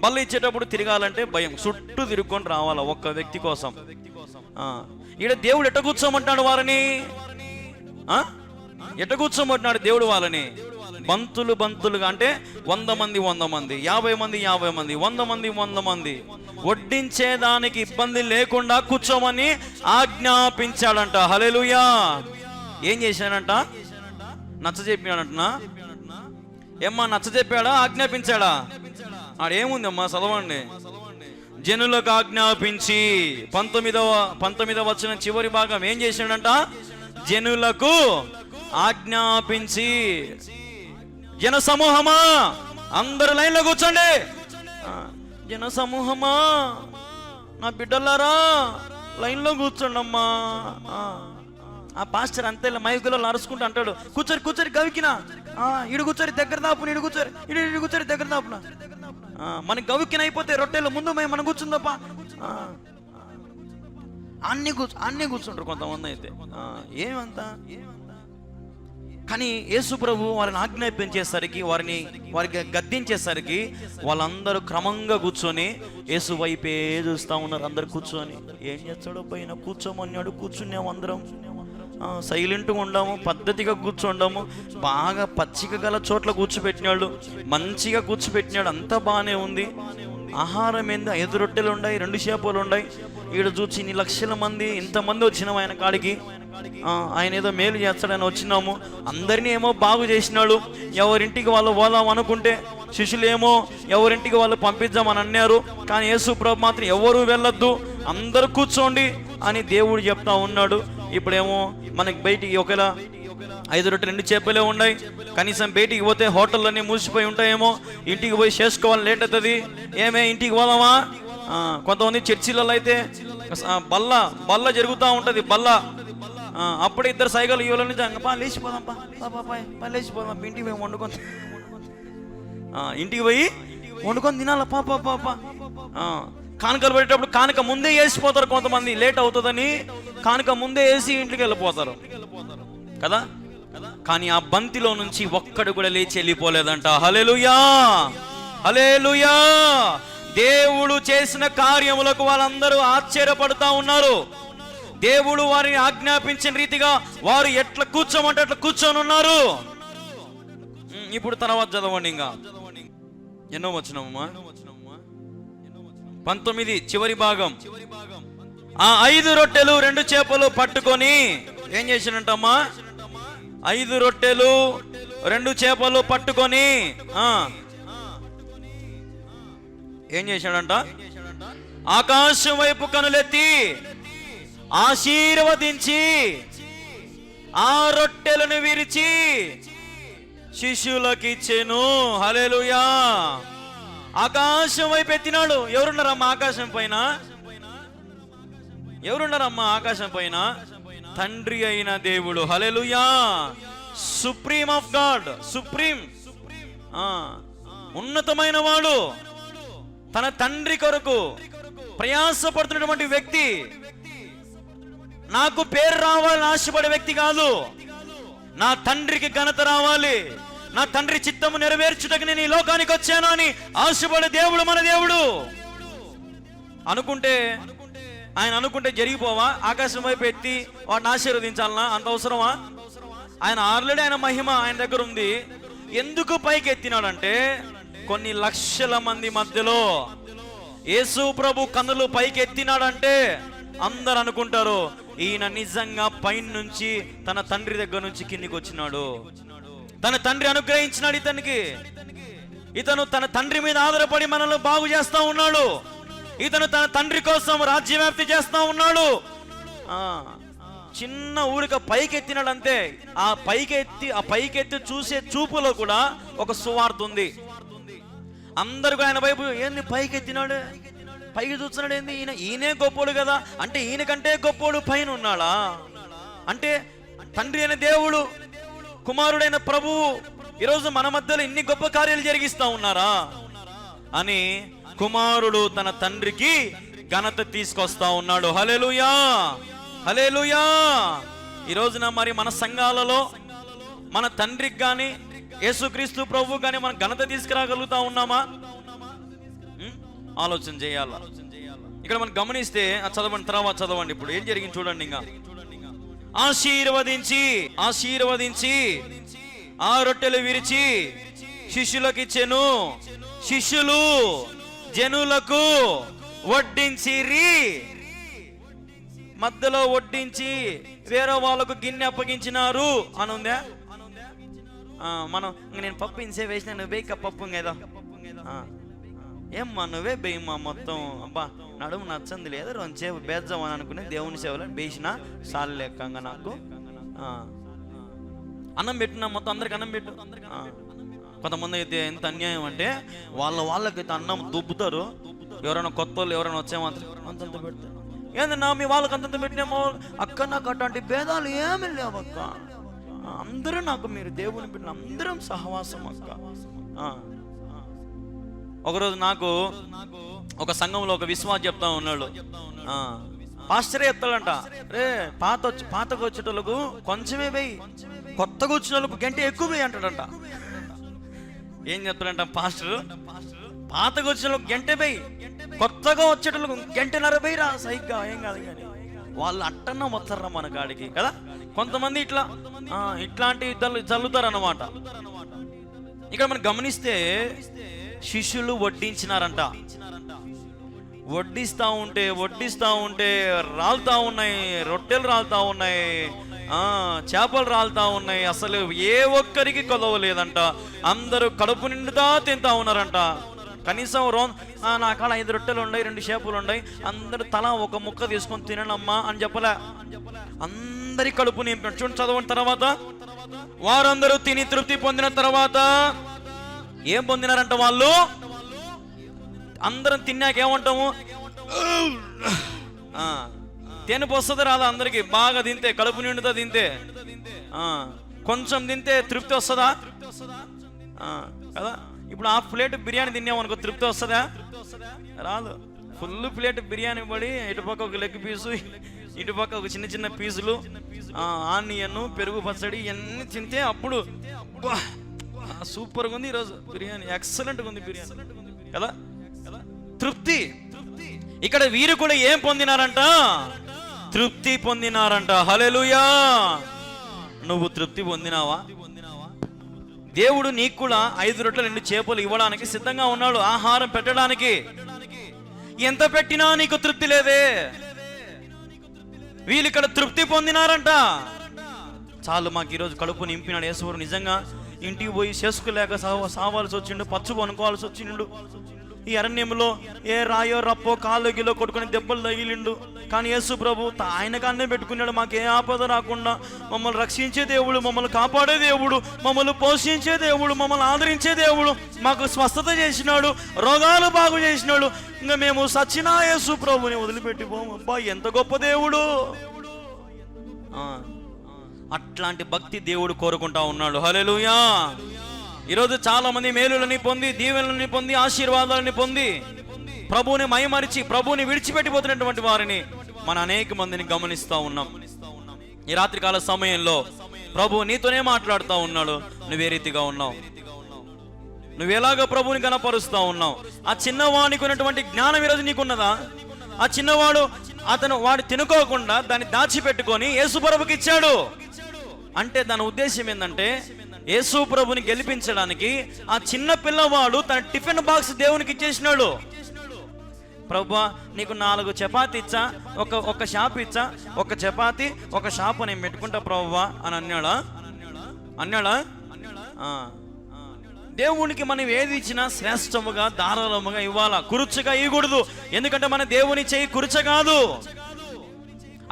బల్లి ఇచ్చేటప్పుడు తిరగాలంటే భయం, చుట్టూ తిరుక్కొని రావాలా ఒక్క వ్యక్తి కోసం. ఈడ దేవుడు ఎట్ట కూర్చోమంటున్నాడు వారిని? ఎట్ట కూర్చోమంటున్నాడు దేవుడు వాళ్ళని? బంతులుగా అంటే 100 మంది 50 మంది 100 మంది వడ్డించేదానికి ఇబ్బంది లేకుండా కూర్చోమని ఆజ్ఞాపించాడంట. హల్లెలూయా. ఏం చేశాడంట? నచ్చజెప్పాడంటనా? ఏమ్మా నచ్చజెప్పాడా ఆజ్ఞాపించాడా? ఆడేముంది అమ్మా, చదవండి. జనులకు ఆజ్ఞాపించి 19వ వచనం చివరి భాగం ఏం చేశాడంట? జనులకు ఆజ్ఞాపించి. జన సమూహమా అందరు లైన్లో కూర్చోండి. జన సమూహమా నా బిడ్డలారా లైన్లో కూర్చోండి అమ్మా. ఆ పాస్టర్ అంతే మైకులో అరుచుకుంటూ అంటాడు, కూర్చోరి గవికినా ఇడు కూర్చోరి దగ్గర దాపున, ఇడు కూర్చోరి దగ్గర దాపున. మనకి గవికిన అయిపోతే రొట్టెలు ముందు మనం కూర్చుందప్ప. అన్నీ కూర్చుంటారు కొంతమంది అయితే. ఏమంతా కానీ యేసు ప్రభు వారిని ఆజ్ఞాపించేసరికి, వారికి గద్దించేసరికి వాళ్ళందరూ క్రమంగా కూర్చొని యేసు వైపే చూస్తూ ఉన్నారు. అందరు కూర్చొని ఏం చేస్తాడో పైన కూర్చోమన్నాడు. కూర్చున్నాము అందరం, సైలెంట్గా ఉండాము, పద్ధతిగా కూర్చుండాము. బాగా పచ్చిక గల చోట్ల కూర్చోబెట్టినాడు, మంచిగా కూర్చోబెట్టినాడు, అంతా బాగానే ఉంది. ఆహారం ఏంది? 5 రొట్టెలు ఉన్నాయి, 2 చేపలు ఉన్నాయి. ఈడ చూచి ఇన్ని లక్షల మంది, ఇంతమంది వచ్చినాము ఆయన కాడికి. ఆయన ఏదో మేలు చేస్తాడని వచ్చినాము. అందరినీ ఏమో బాగు చేసినాడు. ఎవరింటికి వాళ్ళు పోదాం అనుకుంటే శిష్యులు ఏమో ఎవరింటికి వాళ్ళు పంపిద్దామని అన్నారు. కానీ యేసు ప్రభు మాత్రం ఎవరు వెళ్ళొద్దు, అందరూ కూర్చోండి అని దేవుడు చెప్తా ఉన్నాడు. ఇప్పుడేమో మనకి బయటికి ఒకవేళ 5 రొట్టెలు 2 చేపలే ఉన్నాయి. కనీసం బయటికి పోతే హోటళ్ళన్నీ మూసిపోయి ఉంటాయేమో, ఇంటికి పోయి చేసుకోవాలి, లేట్ అవుతుంది. ఏమే ఇంటికి పోదామా? కొంతమంది చర్చిలలో అయితే బల్ల జరుగుతూ ఉంటుంది. అప్పుడే 2 సైకిల్ ఇవ్వాలని లేచిపోదాం, లేచిపోదాం, ఇంటికి పోయి వండుకొని తినాల. పాప కానుకలు పెట్టేటప్పుడు కానుక ముందే వేసిపోతారు కొంతమంది, లేట్ అవుతుందని కానుక ముందే వేసి ఇంటికి వెళ్ళిపోతారు కదా. కానీ ఆ బంతిలో నుంచి ఒక్కడు కూడా లేచి వెళ్ళిపోలేదంట. హల్లెలూయా, హల్లెలూయా. దేవుడు చేసిన కార్యములకు వాళ్ళందరూ ఆశ్చర్యపడుతూ ఉన్నారు. దేవుడు వారిని ఆజ్ఞాపించిన రీతిగా వారు ఎట్లా కూర్చోమంటే అట్లా కూర్చొని ఉన్నారు. ఇప్పుడు తర్వాత చదవండి. ఇంకా ఎన్నో వచనమమ్మా? 19 చివరి భాగం. ఆ 5 రొట్టెలు 2 చేపలు పట్టుకొని ఏం చేసినట్టమ్మా? 5 రొట్టెలు 2 చేపలు పట్టుకొని ఏం చేశాడంట? ఆకాశం వైపు కనులెత్తి ఆశీర్వదించి ఆ రొట్టెలను విరిచి శిష్యులకు ఇచ్చెను. హల్లెలూయా. ఆకాశం వైపు ఎత్తినాడు. ఎవరున్నారమ్మా ఆకాశం పైన? ఎవరున్నారమ్మా ఆకాశం పైన? తండ్రి అయిన దేవుడు. హల్లెలూయా. సుప్రీం ఆఫ్ గాడ్, సుప్రీం, ఉన్నతమైన వాడు, తన తండ్రి కొరకు ప్రయాసపడుతున్నటువంటి వ్యక్తి. నాకు పేరు రావాలని ఆశపడే వ్యక్తి కాదు. నా తండ్రికి ఘనత రావాలి, నా తండ్రి చిత్తము నెరవేర్చుటకు నేను ఈ లోకానికి వచ్చాను అని ఆశపడే దేవుడు మన దేవుడు. ఆయన అనుకుంటే జరిగిపోవా? ఆకాశం వైపు ఎత్తి వాడిని ఆశీర్వదించాలనా? అంత అవసరమా? ఆయన ఆల్రెడీ ఆయన మహిమ ఆయన దగ్గర ఉంది. ఎందుకు పైకి ఎత్తినాడంటే కొన్ని లక్షల మంది మధ్యలో యేసు ప్రభు కన్నులు పైకి ఎత్తినాడంటే అందరు అనుకుంటారు ఈయన నిజంగా పైన నుంచి తన తండ్రి దగ్గర నుంచి కిందికి వచ్చినాడు. తన తండ్రి అనుగ్రహించినాడు ఇతనికి. ఇతను తన తండ్రి మీద ఆధారపడి మనల్ని బాగు చేస్తా ఉన్నాడు. ఇతను తన తండ్రి కోసం రాజ్యవ్యాప్తి చేస్తా ఉన్నాడు. చిన్న ఊరిక పైకి ఎత్తినాడు అంతే. ఆ పైకెత్తి చూసే చూపులో కూడా ఒక సువార్త ఉంది. అందరికీ ఆయన వైపు ఏంది పైకి ఎత్తినాడు, పైకి చూస్తున్నాడు, ఏంది ఈయనే గొప్పోడు కదా అంటే ఈయనకంటే గొప్పోడు పైన ఉన్నాడా? అంటే తండ్రి అయిన దేవుడు, కుమారుడైన ప్రభువు ఈరోజు మన మధ్యలో ఇన్ని గొప్ప కార్యాలు జరిగిస్తా ఉన్నారా అని కుమారుడు తన తండ్రికి ఘనత తీసుకొస్తా ఉన్నాడు. హల్లెలూయా, హల్లెలూయా. ఈ రోజున మరి మన సంఘాలలో మన తండ్రికి కానీ యేసుక్రీస్తు ప్రభు కానీ మనం ఘనత తీసుకురాగలుగుతా ఉన్నామా? ఆలోచన చేయాల. ఇక్కడ మనం గమనిస్తే చదవండి, తర్వాత చదవండి. ఇప్పుడు ఏం జరిగింది చూడండి. ఇంకా ఆశీర్వదించి ఆ రొట్టెలు విరిచి శిష్యులకు ఇచ్చెను. శిష్యులు జనులకు వడ్డించిరి. మధ్యలో వడ్డించి వేరే వాళ్ళకు గిన్నె అప్పగించినారు అని ఉందా? మనం నేను పప్పు ఇంసే వేసిన నువ్వు బేక పప్పు ఏదో ఏమ్మా నువ్వే బేయమ్మా మొత్తం. అబ్బా నడుము నచ్చంది లేదు, 2 సేపు బేద్దామని అనుకునే దేవుని సేవలో బేసిన సాలు లెక్కంగా నాకు అన్నం పెట్టినా మొత్తం అందరికి అన్నం పెట్టు. కొంతమంది అయితే ఎంత అన్యాయం అంటే వాళ్ళకైతే అన్నం దుబ్బుతారు. ఎవరైనా కొత్త వాళ్ళు ఎవరైనా వచ్చే మాత్రం అంతంత పెడతారు. ఏందన్నా మీ వాళ్ళకి అంతంత పెట్టినామో? అక్క నాకు అట్లాంటి భేదాలు ఏమి లేవు అక్క, అందరూ నాకు మీరు దేవుని బిడ్డలు, అందరం సహవాసం అక్క. ఒకరోజు నాకు ఒక సంఘంలో ఒక విశ్వాసం చెప్తా ఉన్నాడు. పాస్టరే చెప్తాడంట, రే పాతకు వచ్చేటోళ్ళకు కొంచెమే వేయి, కొత్తగా వచ్చిన వాళ్ళకు గంట ఎక్కువ వేయి అంటాడంట. ఏం చెప్తాడంట పాస్టర్? పాతగా వచ్చిన వాళ్ళకు గంట వేయి, కొత్తగా వచ్చేటోళ్ళకు 1.5 గంట రా సైగ్గా ఏం కాదు. కానీ వాళ్ళు అట్టన్నా వస్తారా మన కాడికి కదా. కొంతమంది ఇట్లాంటి జల్లుతారు అన్నమాట. ఇక్కడ మనం గమనిస్తే శిష్యులు వడ్డించినారంట. వడ్డిస్తూ ఉంటే రాలుతా ఉన్నాయి, రొట్టెలు రాలుతా ఉన్నాయి, చేపలు రాలుతా ఉన్నాయి. అసలు ఏ ఒక్కరికి కొలవలేదంట. అందరూ కడుపు నిండుతా తింటా ఉన్నారంట. కనీసం నా కాడ 5 రొట్టెలు ఉన్నాయి, 2 చేపలు ఉన్నాయి, అందరూ తలా ఒక ముక్క తీసుకొని తిననమ్మా అని చెప్పలే. అందరి కడుపు నింపాడు. చూడండి చదవని తర్వాత, వారందరూ తిని తృప్తి పొందిన తర్వాత ఏం పొందినారంట వాళ్ళు? అందరం తిన్నాక ఏమంటాము? తేనెపు వస్తుంది రాదా? అందరికి బాగా తింటే కడుపు నిండుతా తింటే, కొంచెం తింటే తృప్తి వస్తుందా కదా? ఇప్పుడు 1/2 ప్లేట్ బిర్యానీ తిన్నామనుకో తృప్తి వస్తుందా? రాదు. ఫుల్ ప్లేట్ బిర్యానీ పడి ఇటుపక్క ఒక లెగ్ పీసు, ఇటుపక్క ఒక చిన్న చిన్న పీసులు, ఆనియన్, పెరుగు పచ్చడి ఇవన్నీ తింటే అప్పుడు సూపర్గా ఉంది ఈరోజు బిర్యానీ, ఎక్సలెంట్గా ఉంది బిర్యానీ కదా, తృప్తి. ఇక్కడ వీరు కూడా ఏం పొందినారంట? తృప్తి పొందినారంట. హల్లెలూయా. నువ్వు తృప్తి పొందినావా? దేవుడు నీకు కూడా 5 రొట్టెలు 2 చేపలు ఇవ్వడానికి సిద్ధంగా ఉన్నాడు, ఆహారం పెట్టడానికి. ఎంత పెట్టినా నీకు తృప్తి లేదే. వీళ్ళు ఇక్కడ తృప్తి పొందినారంట. చాలు, మాకు ఈరోజు కడుపు నింపినాడు యేసువారు. నిజంగా ఇంటికి పోయి చేసుకోలేక సావాల్సి వచ్చిండు, పచ్చు కొనుక్కోవాల్సి వచ్చిండు. ఈ అరణ్యంలో ఏ రాయో రప్పో కాళ్ళు గిలో కొట్టుకుని దెబ్బలు తగిలిండు. కానీ యేసు ప్రభు ఆయన కన్నే పెట్టుకున్నాడు. మాకు ఏ ఆపద రాకుండా మమ్మల్ని రక్షించే దేవుడు, మమ్మల్ని కాపాడే దేవుడు, మమ్మల్ని పోషించే దేవుడు, మమ్మల్ని ఆదరించే దేవుడు, మాకు స్వస్థత చేసినాడు, రోగాలు బాగు చేసినాడు. ఇంకా మేము సచ్చినా యేసు ప్రభుని వదిలిపెట్టిపోము. అబ్బా ఎంత గొప్ప దేవుడు! అట్లాంటి భక్తి దేవుడు కోరుకుంటా ఉన్నాడు. హల్లెలూయా. ఈరోజు చాలా మంది మేలులని పొంది, దీవెనలని పొంది, ఆశీర్వాదాలని పొంది ప్రభువుని మైమరిచి ప్రభువుని విడిచిపెట్టిపోతున్నటువంటి వారిని మన అనేక మందిని గమనిస్తూ ఉన్నాం. ఈ రాత్రికాల సమయంలో ప్రభు నీతోనే మాట్లాడుతూ ఉన్నాడు. నువ్వే రీతిగా ఉన్నావు? నువ్వెలాగో ప్రభువుని కనపరుస్తూ ఉన్నావు? ఆ చిన్నవాడికి ఉన్నటువంటి జ్ఞానం ఈరోజు నీకున్నదా? ఆ చిన్నవాడు వాడు తినుకోకుండా దాన్ని దాచిపెట్టుకొని యేసు ప్రభుకి ఇచ్చాడు. అంటే దాని ఉద్దేశం ఏంటంటే, యేసు ప్రభుని గెలిపించడానికి ఆ చిన్న పిల్లవాడు తన టిఫిన్ బాక్స్ దేవునికి ఇచ్చేసినాడు. ప్రభువా, నీకు 4 చపాతీ ఇచ్చా, ఒక షాప్ ఇచ్చా, ఒక చపాతీ ఒక షాపు నేను పెట్టుకుంటా ప్రభువా అని అన్నాడా? దేవునికి మనం ఏది ఇచ్చినా శ్రేష్టముగా ధారాళముగా ఇవ్వాలా, కురుచగా ఇవ్వకూడదు. ఎందుకంటే మన దేవుని చేయి కురుచ కాదు.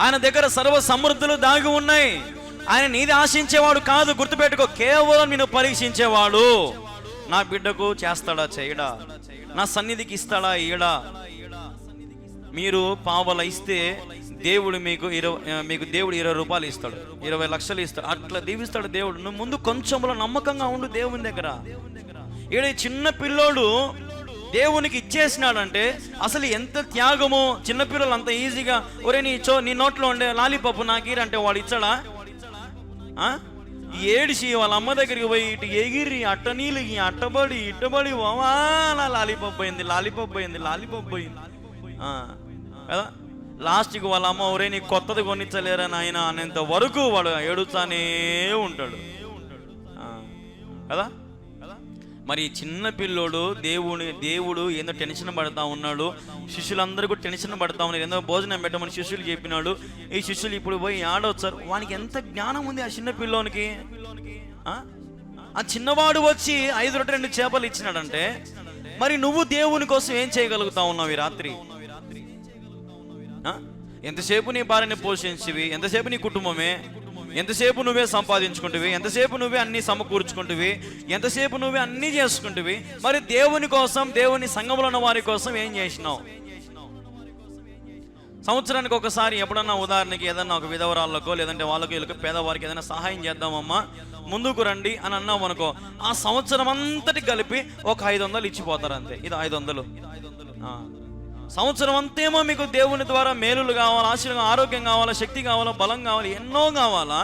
ఆయన దగ్గర సర్వ సమృద్ధులు దాగి ఉన్నాయి. ఆయన నీది ఆశించేవాడు కాదు, గుర్తుపెట్టుకో. కేవలం నేను పరీక్షించేవాడు. నా బిడ్డకు చేస్తాడా చేయడా, నా సన్నిధికి ఇస్తాడా ఇయ్యడా. మీరు పావల ఇస్తే దేవుడు మీకు 20 రూపాయలు ఇస్తాడు, 20 లక్షలు ఇస్తాడు. అట్లా దీవిస్తాడు దేవుడు. నువ్వు ముందు కొంచెంలో నమ్మకంగా ఉండు దేవుని దగ్గర. ఈడ చిన్న పిల్లోడు దేవునికి ఇచ్చేసినాడంటే అసలు ఎంత త్యాగమో. చిన్నపిల్లలు అంత ఈజీగా ఒరే నీ నోట్లో ఉండే లాలీపాప్ నాకీరంటే వాడు ఇచ్చాడా? ఏడిసి వాళ్ళ అమ్మ దగ్గరికి పోయి ఇటు ఎగిరి అట్టనీళ్ళు అట్టబడి ఇట్టబడి లాలీపాప్ పోయింది కదా. లాస్ట్కి వాళ్ళ అమ్మ ఒరే నీకు కొత్తది కొనిచ్చలేరా నాయన అనేంత వరకు వాడు ఏడుస్తానే ఉంటాడు కదా. మరి చిన్న పిల్లోడు దేవుడు ఏందో టెన్షన్ పడతా ఉన్నాడు. శిష్యులందరూ కూడా టెన్షన్ పడతా ఉన్నారు. ఏందో భోజనం పెట్టమని శిష్యులు చెప్పినాడు. ఈ శిష్యులు ఇప్పుడు పోయి ఆడొచ్చారు. వానికి ఎంత జ్ఞానం ఉంది ఆ చిన్న పిల్లోనికి. ఆ చిన్నవాడు వచ్చి 5 రొట్టెలు 2 చేపలు ఇచ్చినాడంటే మరి నువ్వు దేవుని కోసం ఏం చేయగలుగుతా ఉన్నావు ఈ రాత్రి? ఎంతసేపు నీ భార్యని పోషించివి, ఎంతసేపు నీ కుటుంబమే, ఎంతసేపు నువ్వే సంపాదించుకుంటువి, ఎంతసేపు నువ్వే అన్ని సమకూర్చుకుంటువి, ఎంతసేపు నువ్వే అన్ని చేసుకుంటువి. మరి దేవుని కోసం, దేవుని సంఘంలో ఉన్న వారి కోసం ఏం చేసినావు? సంవత్సరానికి ఒకసారి ఎప్పుడన్నా ఉదాహరణకి ఏదన్నా ఒక విధవరాళ్ళకో లేదంటే వాళ్ళకో వీళ్ళకో పేదవారికి ఏదైనా సహాయం చేద్దామమ్మా ముందుకు రండి అని అన్నాం అనుకో, ఆ సంవత్సరం అంతటి కలిపి ఒక 500 ఇచ్చిపోతారు అంతే. ఇది 500. సంవత్సరం అంతేమో మీకు దేవుని ద్వారా మేలులు కావాలా, ఆశీర్వాదం, ఆరోగ్యం కావాలా, శక్తి కావాలా, బలం కావాలా, ఎన్నో కావాలా.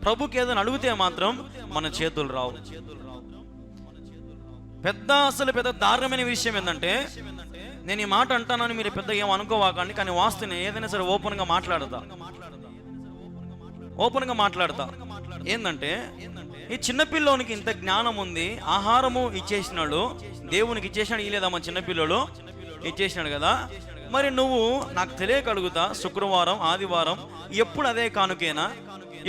ప్రభుకి ఏదైనా అడిగితే మాత్రం మన చేతులు రావు. పెద్ద దారుణమైన విషయం ఏంటంటే, నేను ఈ మాట అంటానని మీరు పెద్ద ఏం అనుకోవాకండి, కానీ వాస్తవం ఏదైనా సరే ఓపెన్గా మాట్లాడతా. ఏంటంటే ఈ చిన్నపిల్లోనికి ఇంత జ్ఞానం ఉంది, ఆహారము ఇచ్చేసినాడు, దేవునికి ఇచ్చేసినాడు, ఇలేదా మన చిన్నపిల్లలు ఇచ్చేసినాడు కదా. మరి నువ్వు నాకు తెలియక అడుగుతా, శుక్రవారం ఆదివారం ఎప్పుడు అదే కానుకేనా?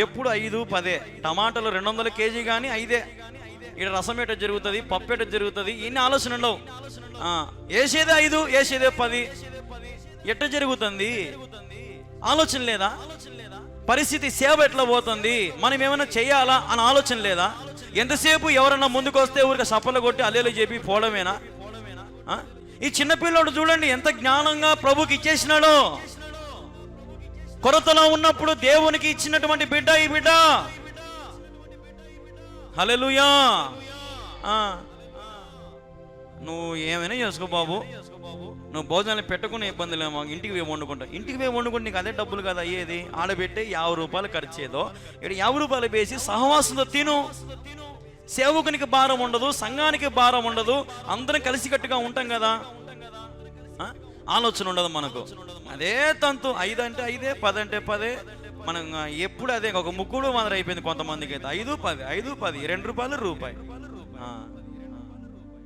ఎప్పుడు 5, 10 టమాటాలు 200 కేజీ కానీ 5. ఇక్కడ రసం ఎట జరుగుతుంది, పప్పు ఎట జరుగుతుంది, ఇన్ని ఆలోచన ఉండవు. వేసేదే 5, వేసేదే 10, ఎట్ట జరుగుతుంది? ఆలోచన లేదా? పరిస్థితి సేవ ఎట్లా పోతుంది, మనం ఏమైనా చెయ్యాలా అని ఆలోచన లేదా? ఎంతసేపు ఎవరన్నా ముందుకు వస్తే ఊరికి సపర్లు కొట్టి అల్లేలు చెప్పి పోవడమేనా? ఈ చిన్నపిల్లోడు చూడండి ఎంత జ్ఞానంగా ప్రభుకి ఇచ్చేసినాడో. కొరతలో ఉన్నప్పుడు దేవునికి ఇచ్చినటువంటి బిడ్డ ఈ బిడ్డ. హల్లెలూయా. నువ్వు ఏమైనా చేసుకో బాబు, నువ్వు భోజనాలు పెట్టుకునే ఇబ్బంది లేమో, ఇంటికి పోయి వండుకుంటా. ఇంటికి పోయి వండుకుంటే నీకు అదే డబ్బులు కదా అయ్యేది. ఆడబెట్టే 50 రూపాయలు ఖర్చు ఏదో, ఇక్కడ 50 రూపాయలు వేసి సహవాసంతో తిను. సేవకునికి భారం ఉండదు, సంఘానికి భారం ఉండదు, అందరం కలిసికట్టుగా ఉంటాం కదా. ఆలోచన ఉండదు మనకు. అదే తంతు 5 అంటే 5, 10 అంటే 10. మనం ఎప్పుడు అదే ఒక ముక్కుడు మాదిరి అయిపోయింది కొంతమందికి అయితే. 5, 10, 5, 10, 2 రూపాయలు రూపాయి.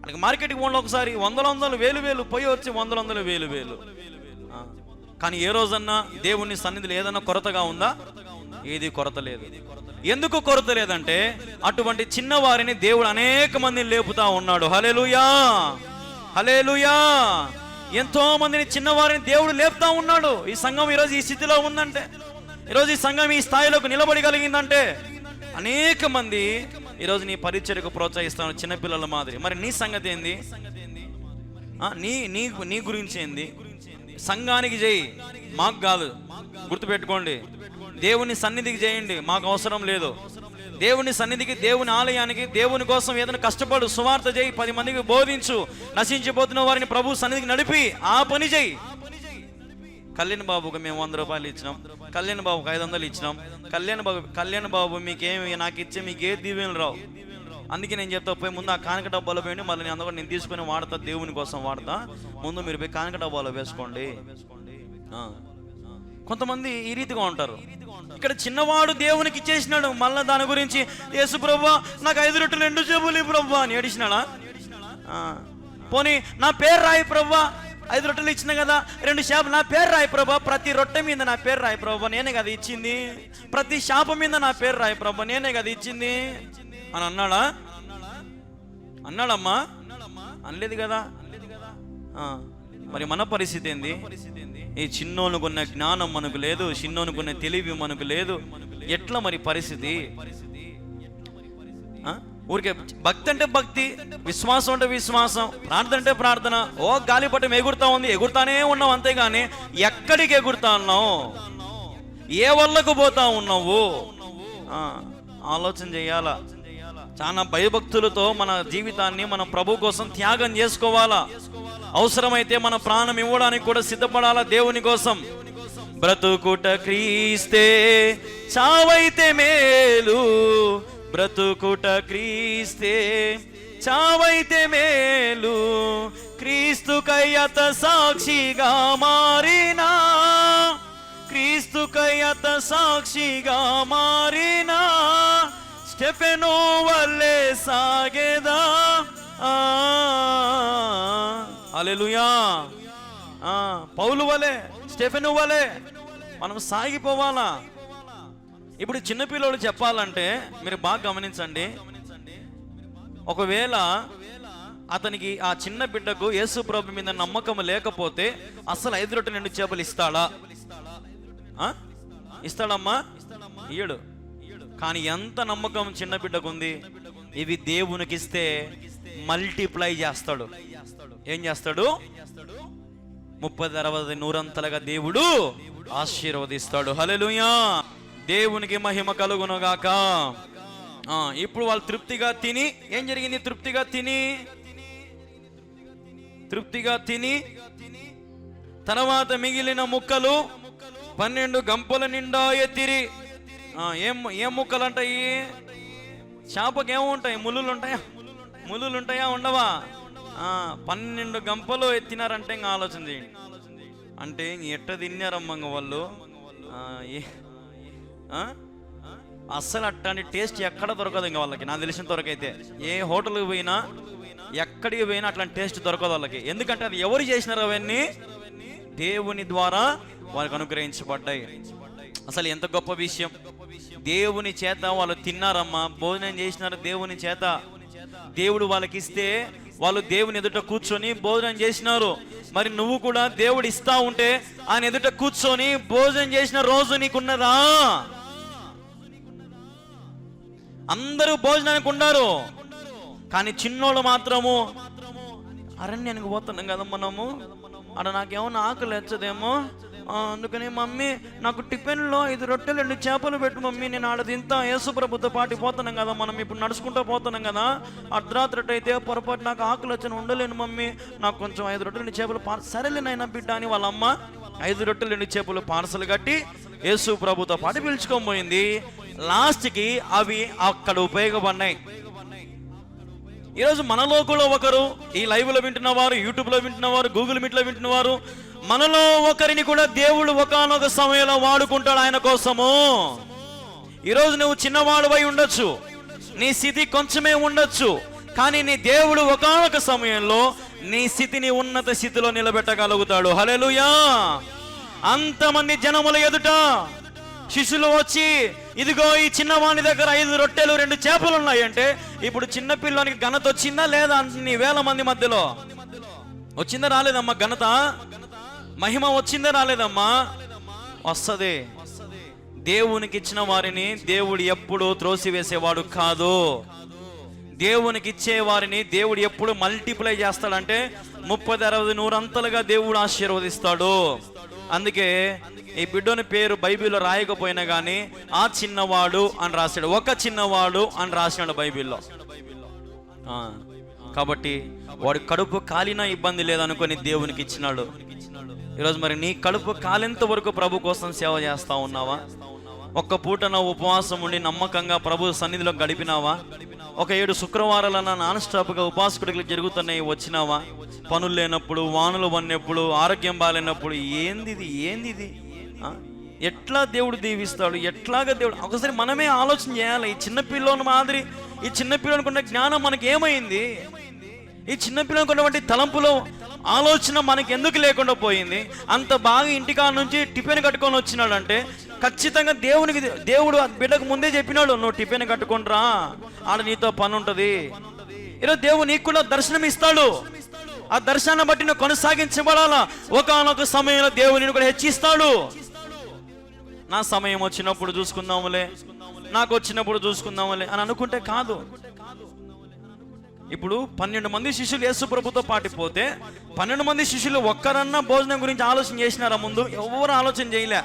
అలాగే మార్కెట్కి పోండి ఒకసారి, 100, 1000 పోయి వచ్చి 100, 1000. కానీ ఏ రోజన్నా దేవుని సన్నిధిలో ఏదన్నా కొరతగా ఉందా? ఏది కొరత లేదు. ఎందుకు కొరత లేదంటే అటువంటి చిన్నవారిని దేవుడు అనేక మందిని లేపుతా ఉన్నాడు. హల్లెలూయా, హల్లెలూయా. ఎంతో మందిని చిన్నవారిని దేవుడు లేపుతా ఉన్నాడు. ఈ సంఘం ఈరోజు ఈ స్థితిలో ఉందంటే, ఈరోజు ఈ సంఘం ఈ స్థాయిలోకి నిలబడగలిగిందంటే అనేక మంది ఈరోజు నీ పరిచర్యకు ప్రోత్సహిస్తాను చిన్నపిల్లల మాదిరి. మరి నీ సంగతి ఏంది? నీ గురించి ఏంది? సంఘానికి చేయి, మాకు కాదు. గుర్తుపెట్టుకోండి, దేవుని సన్నిధికి చేయండి, మాకు అవసరం లేదు. దేవుని సన్నిధికి, దేవుని ఆలయానికి, దేవుని కోసం ఏదైనా కష్టపడు, సువార్త చేయి, 10 మందికి బోధించు, నశించిపోతున్న వారిని ప్రభు సన్నిధికి నడిపి ఆ పని చేయి. కళ్యాణ్ బాబుకి మేము 100 రూపాయలు ఇచ్చినాం, కళ్యాణ్ బాబుకి 500 ఇచ్చినాం. కళ్యాణ్ బాబు మీకేమి నాకు ఇచ్చే మీకు ఏ దీవెనలు రావు. అందుకే నేను చెప్తా, పోయి ముందు ఆ కానుక డబ్బాలో పోయండి, మళ్ళీ నేను అందులో నేను తీసుకొని వాడతా, దేవుని కోసం వాడతా. ముందు మీరు పోయి కానుక డబ్బాలో వేసుకోండి. కొంతమంది ఈ రీతిగా ఉంటారు. ఇక్కడ చిన్నవాడు దేవునికి ఇచ్చేసినాడు, మళ్ళీ దాని గురించి యేసు ప్రభువా నాకు 5 రొట్టెలు 2 చేపలు ప్రభువా అని ఏడిసినాడా? పోనీ నా పేరు రాయి ప్రభువా, 5 రొట్టెలు ఇచ్చిన కదా, 2 చేపలు నా పేరు రాయి ప్రభా, ప్రతి రొట్టె మీద నా పేరు రాయి ప్రభా, నేనే కదా ఇచ్చింది. ప్రతి చేప మీద నా పేరు రాయి ప్రభా, నేనే కదా ఇచ్చింది అని అన్నాడా? అన్నాడమ్మా? అనలేదు కదా. మరి మన పరిస్థితి ఏంది? ఈ చిన్నోనుకున్న జ్ఞానం మనకు లేదు, చిన్నోనుకున్న తెలివి మనకు లేదు. ఎట్లా మరి పరిస్థితి? ఊరికే భక్తి అంటే భక్తి, విశ్వాసం అంటే విశ్వాసం, ప్రార్థన అంటే ప్రార్థన. ఓ గాలిపటం ఎగురుతా ఉంది, ఎగురుతానే ఉన్నావు, అంతేగాని ఎక్కడికి ఎగురుతా ఉన్నావు, ఏ వల్లకు పోతా ఉన్నావు? ఆలోచన చేయాలా. చాలా భయభక్తులతో మన జీవితాన్ని మనం ప్రభు కోసం త్యాగం చేసుకోవాలా. అవసరమైతే మన ప్రాణం ఇవ్వడానికి కూడా సిద్ధపడాలా దేవుని కోసం. బ్రతుకుట క్రీస్తే, చావైతే మేలు. బ్రతుకుట క్రీస్తే, చావైతే మేలు. క్రీస్తుకై అత సాక్షిగా మారినా, క్రీస్తుకై అత సాక్షిగా మారినా. స్టెఫెను వల్లే సాగేదా. హల్లెలూయా. పౌలు వలే, స్టెఫెను వలే మనం సాగిపోవాలా. ఇప్పుడు చిన్నపిల్లలు చెప్పాలంటే మీరు బాగా గమనించండి, ఒకవేళ అతనికి ఆ చిన్న బిడ్డకు యేసు ప్రభు మీద నమ్మకం లేకపోతే అసలు 5 రొట్టెలు 2 చేపలు ఇస్తాడా? ఇస్తాడమ్మా? ఇయ్యడు. కానీ ఎంత నమ్మకం చిన్న బిడ్డకు ఉంది, ఇవి దేవునికి ఇస్తే మల్టిప్లై చేస్తాడు. ఏం చేస్తాడు? 30, 60, 100 దేవుడు ఆశీర్వదిస్తాడు. హల్లెలూయా. దేవునికి మహిమ కలుగునుగాక. ఇప్పుడు వాళ్ళు తృప్తిగా తిని, ఏం జరిగింది? తృప్తిగా తిని తర్వాత మిగిలిన ముక్కలు 12 గంపల నిండా ఎత్తిరి. ఏం ముక్కలు అంటాయి? చేపకి ఏముంటాయి? ముళ్ళులు ఉంటాయా? ఉండవా? 12 గంపలు ఎత్తినారంటే ఇంకా ఆలోచన చేయండి. అంటే ఎట్ట తిన్నారమ్మ వాళ్ళు? అస్సలు అట్లాంటి టేస్ట్ ఎక్కడ దొరకదు ఇంకా వాళ్ళకి, నాకు తెలిసిన వరకైతే. ఏ హోటల్కి పోయినా ఎక్కడికి పోయినా అట్లాంటి టేస్ట్ దొరకదు వాళ్ళకి. ఎందుకంటే అది ఎవరు చేసినారు? అవన్నీ దేవుని ద్వారా వారికి అనుగ్రహించబడ్డాయి. అసలు ఎంత గొప్ప విషయం! దేవుని చేత వాళ్ళు తిన్నారమ్మా, భోజనం చేసినారు దేవుని చేత. దేవుడు వాళ్ళకి ఇస్తే వాళ్ళు దేవుని ఎదుట కూర్చొని భోజనం చేసినారు. మరి నువ్వు కూడా దేవుడు ఇస్తా ఉంటే ఆయన ఎదుట కూర్చొని భోజనం చేసిన రోజు నీకున్నదా? అందరూ భోజనానికి ఉన్నారు, కానీ చిన్నోళ్ళు మాత్రము అరణ్యానికి పోతున్నాం కదా మనము, అక్కడ నాకేమన్నా ఆకలి వచ్చదేమో, అందుకని మమ్మీ నాకు టిఫిన్లో 5 రొట్టెలు 2 చేపలు పెట్టు మమ్మీ, నేను ఆడ తింటా, యేసుప్రభుతో పాటు పోతున్నాం కదా మనం, ఇప్పుడు నడుచుకుంటూ పోతున్నాం కదా, అర్ధరాత్రి అయితే పొరపాటు నాకు ఆకలి వచ్చి ఉండలేను మమ్మీ, నాకు కొంచెం 5 రొట్టెలు 2 చేపలు సరేలే నాయనా బిడ్డ అని వాళ్ళ అమ్మ 5 రొట్టెలు 2 చేపలు పార్సల్ కట్టి యేసుప్రభుతో పాటు పిలుచుకోబోయింది. లాస్ట్కి అవి అక్కడ ఉపయోగపడినాయి. ఈరోజు మనలో కూడా ఒకరు, ఈ లైవ్లో వింటున్నవారు, యూట్యూబ్లో వింటున్నవారు, గూగుల్ మీట్లో వింటున్నవారు, మనలో ఒకరిని కూడా దేవుడు ఒకానొక సమయంలో వాడుకుంటాడు ఆయన కోసము. ఈరోజు నువ్వు చిన్నవాడువై ఉండొచ్చు, నీ స్థితి కొంచెమే ఉండొచ్చు, కానీ నీ దేవుడు ఒకానొక సమయంలో నీ స్థితిని ఉన్నత స్థితిలో నిలబెట్టగలుగుతాడు. హల్లెలూయా! అంతమంది జనముల ఎదుట శిష్యులు వచ్చి, ఇదిగో ఈ చిన్నవాణి దగ్గర 5 రొట్టెలు 2 చేపలు ఉన్నాయంటే, ఇప్పుడు చిన్న పిల్లోనికి ఘనత వచ్చిందా లేదా? నీ వేల మంది మధ్యలో వచ్చిందా రాలేదమ్మా ఘనత? మహిమ వచ్చిందా రాలేదమ్మా? వస్తుంది. దేవునికి ఇచ్చిన వారిని దేవుడు ఎప్పుడు త్రోసివేసేవాడు కాదు. దేవునికి ఇచ్చే వారిని దేవుడు ఎప్పుడు మల్టిప్లై చేస్తాడంటే 30, 60, 100 అంతలుగా దేవుడు ఆశీర్వదిస్తాడు. అందుకే ఈ బిడ్డని పేరు బైబిల్లో రాయకపోయినా కానీ ఆ చిన్నవాడు అని రాశాడు, ఒక చిన్నవాడు అని రాసినాడు బైబిల్లో. కాబట్టి వాడి కడుపు కాలినా ఇబ్బంది లేదనుకొని దేవునికి ఇచ్చినాడు. ఈరోజు మరి నీ కడుపు కాలేంత వరకు ప్రభు కోసం సేవ చేస్తా ఉన్నావా? ఒక్క పూటన ఉపవాసం ఉండి నమ్మకంగా ప్రభు సన్నిధిలో గడిపినావా? ఒక 7 శుక్రవారాలన్నా నాన్ స్టాప్గా ఉపాసకుడికి జరుగుతున్నాయి వచ్చినావా? పనులు లేనప్పుడు, వానలు పడినప్పుడు, ఆరోగ్యం బాగాలేనప్పుడు ఏంది ఎట్లా దేవుడు దీవిస్తాడు? ఎట్లాగా దేవుడు? ఒకసారి మనమే ఆలోచన చేయాలి. ఈ చిన్నపిల్లని మాదిరి, ఈ చిన్నపిల్లనికి ఉన్న జ్ఞానం మనకి ఏమైంది? ఈ చిన్నపిల్లనికి ఉన్నటువంటి తలంపులో ఆలోచన మనకి ఎందుకు లేకుండా పోయింది? అంత బాగా ఇంటికాడ నుంచి టిఫిన్ కట్టుకొని వచ్చినాడంటే ఖచ్చితంగా దేవుడు బిడ్డకు ముందే చెప్పినాడు, నువ్వు టిఫిన్ కట్టుకుంటురా, ఆడ నీతో పని ఉంటుంది. ఈరోజు దేవుడు నీకు కూడా దర్శనం ఇస్తాడు. ఆ దర్శనాన్ని బట్టి నువ్వు కొనసాగించబడాలా. ఒకానొక సమయంలో దేవుడిని కూడా హెచ్చిస్తాడు. నా సమయం వచ్చినప్పుడు చూసుకుందాములే, నాకు వచ్చినప్పుడు చూసుకుందాములే అని అనుకుంటే కాదు. ఇప్పుడు 12 మంది శిష్యులు యేసు ప్రభుతో పాటిపోతే 12 మంది శిష్యులు ఒక్కరన్నా భోజనం గురించి ఆలోచన చేసినారా? ముందు ఎవరు ఆలోచన చేయలే.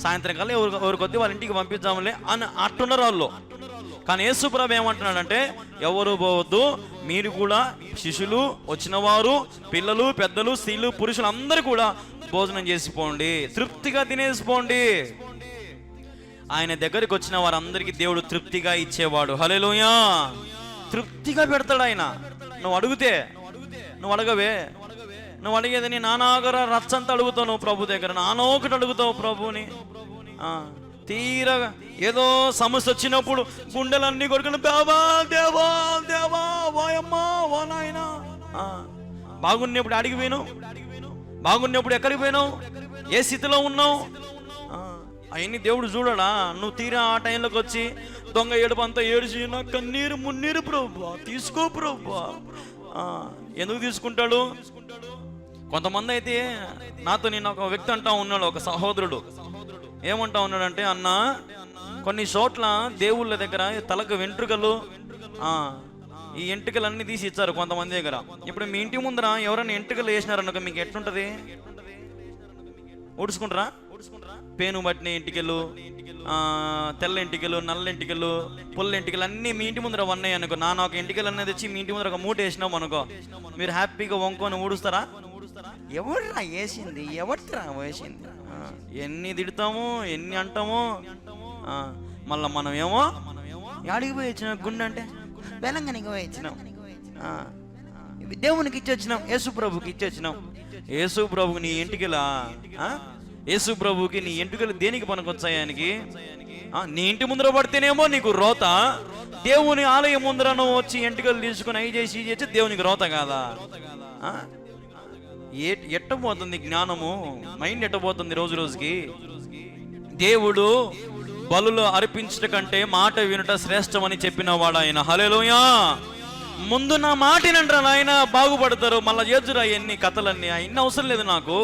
సాయంత్రం కల్లా ఎవరి కొద్ది వాళ్ళ ఇంటికి పంపించాములే అని అట్టున్నారు వాళ్ళు. కానీ యేసు ప్రభు ఏమంటున్నాడంటే, ఎవరు పోవద్దు, మీరు కూడా శిష్యులు, వచ్చిన వారు, పిల్లలు, పెద్దలు, స్త్రీలు, పురుషులు అందరూ కూడా భోజనం చేసిపోండి, తృప్తిగా తినేసిపోండి. ఆయన దగ్గరికి వచ్చిన వారందరికీ దేవుడు తృప్తిగా ఇచ్చేవాడు. హల్లెలూయా! తృప్తిగా పెడతాడు ఆయన. నువ్వు అడిగితే, నువ్వు అడగవే, నువ్వు అడిగేది నీ నానాగర రచ్చంతా అడుగుతావు నువ్వు ప్రభు దగ్గర, నానొకటి అడుగుతావు ప్రభుని. తీరగా ఏదో సమస్య వచ్చినప్పుడు గుండెలన్నీ కొడుకుని దేవా దేవా దేవా వాయమ్మా వా నాయన. బాగున్నప్పుడు అడిగి పోయినావు, బాగున్నప్పుడు ఎక్కడికి పోయినావు, ఏ స్థితిలో ఉన్నావు, అవన్నీ దేవుడు చూడడా? నువ్వు తీరా ఆ టైంలోకి వచ్చి దొంగ ఏడుపు అంతా ఏడిచి నా కన్నీరు మున్నీరు ప్రభు తీసుకో ప్రభు. ఎందుకు తీసుకుంటాడు? కొంతమంది అయితే నాతో నేను ఒక వ్యక్తి అంటా ఉన్నాడు, ఒక సహోదరుడు ఏమంటా ఉన్నాడంటే, అన్న కొన్ని చోట్ల దేవుళ్ళ దగ్గర తలకు వెంట్రుకలు, ఈ ఎంటుకలన్నీ తీసి ఇచ్చారు కొంతమంది దగ్గర. ఇప్పుడు మీ ఇంటి ముందర ఎవరైనా ఎంటుకలు వేసినారనుకో మీకు ఎట్లుంటది? ఊడ్చుకుంటారా? పేను పట్టిన ఎంటికలు, తెల్ల ఎంటికలు, నల్ల ఎంటికలు, పుల్ల ఎంటికలు అన్నీ మీ ఇంటి ముందర ఉన్నాయి అనుకో. నాన్న ఒక ఎంటికలు అనేది తెచ్చి మీ ఇంటి ముందర ఒక మూట వేసినాం అనుకో, మీరు హ్యాపీగా వంకొని ఊడుస్తారా? ఎవడ్రా వేసింది, ఎవడ్రా వేసింది? ఎన్ని తిడతాము, ఎన్ని అంటాము. మళ్ళీ మనం ఏమో యాడికి పోయి వచ్చినాం, గుండె అంటే బెలంగానికి పోయి వచ్చినాం, దేవునికి ఇచ్చి వచ్చినాం, యేసు ప్రభుకి ఇచ్చి వచ్చినాం. యేసు ప్రభుకి నీ ఎంటికలా? యేసు ప్రభుకి నీ ఎంటుకలు దేనికి పనికొచ్చాయి? ఆయనకి నీ ఇంటి ముందర పడితేనేమో నీకు రోత, దేవుని ఆలయం ముందర నువ్వు వచ్చి ఎంటికలు తీసుకుని అవి చేసి ఇది చేసి దేవునికి రోత కాదా? ఎట్టబోతుంది జ్ఞానము, మైండ్ ఎట్టబోతుంది రోజు రోజుకి. దేవుడు బలులు అర్పించట కంటే మాట వినుట శ్రేష్టమని చెప్పిన వాడు ఆయన. హల్లెలూయా. ముందు నా మాట వినండి ఆయన, బాగుపడతారు. మళ్ళా చేతురా ఎన్ని కథలన్నీ, ఇన్ని అవసరం లేదు నాకు.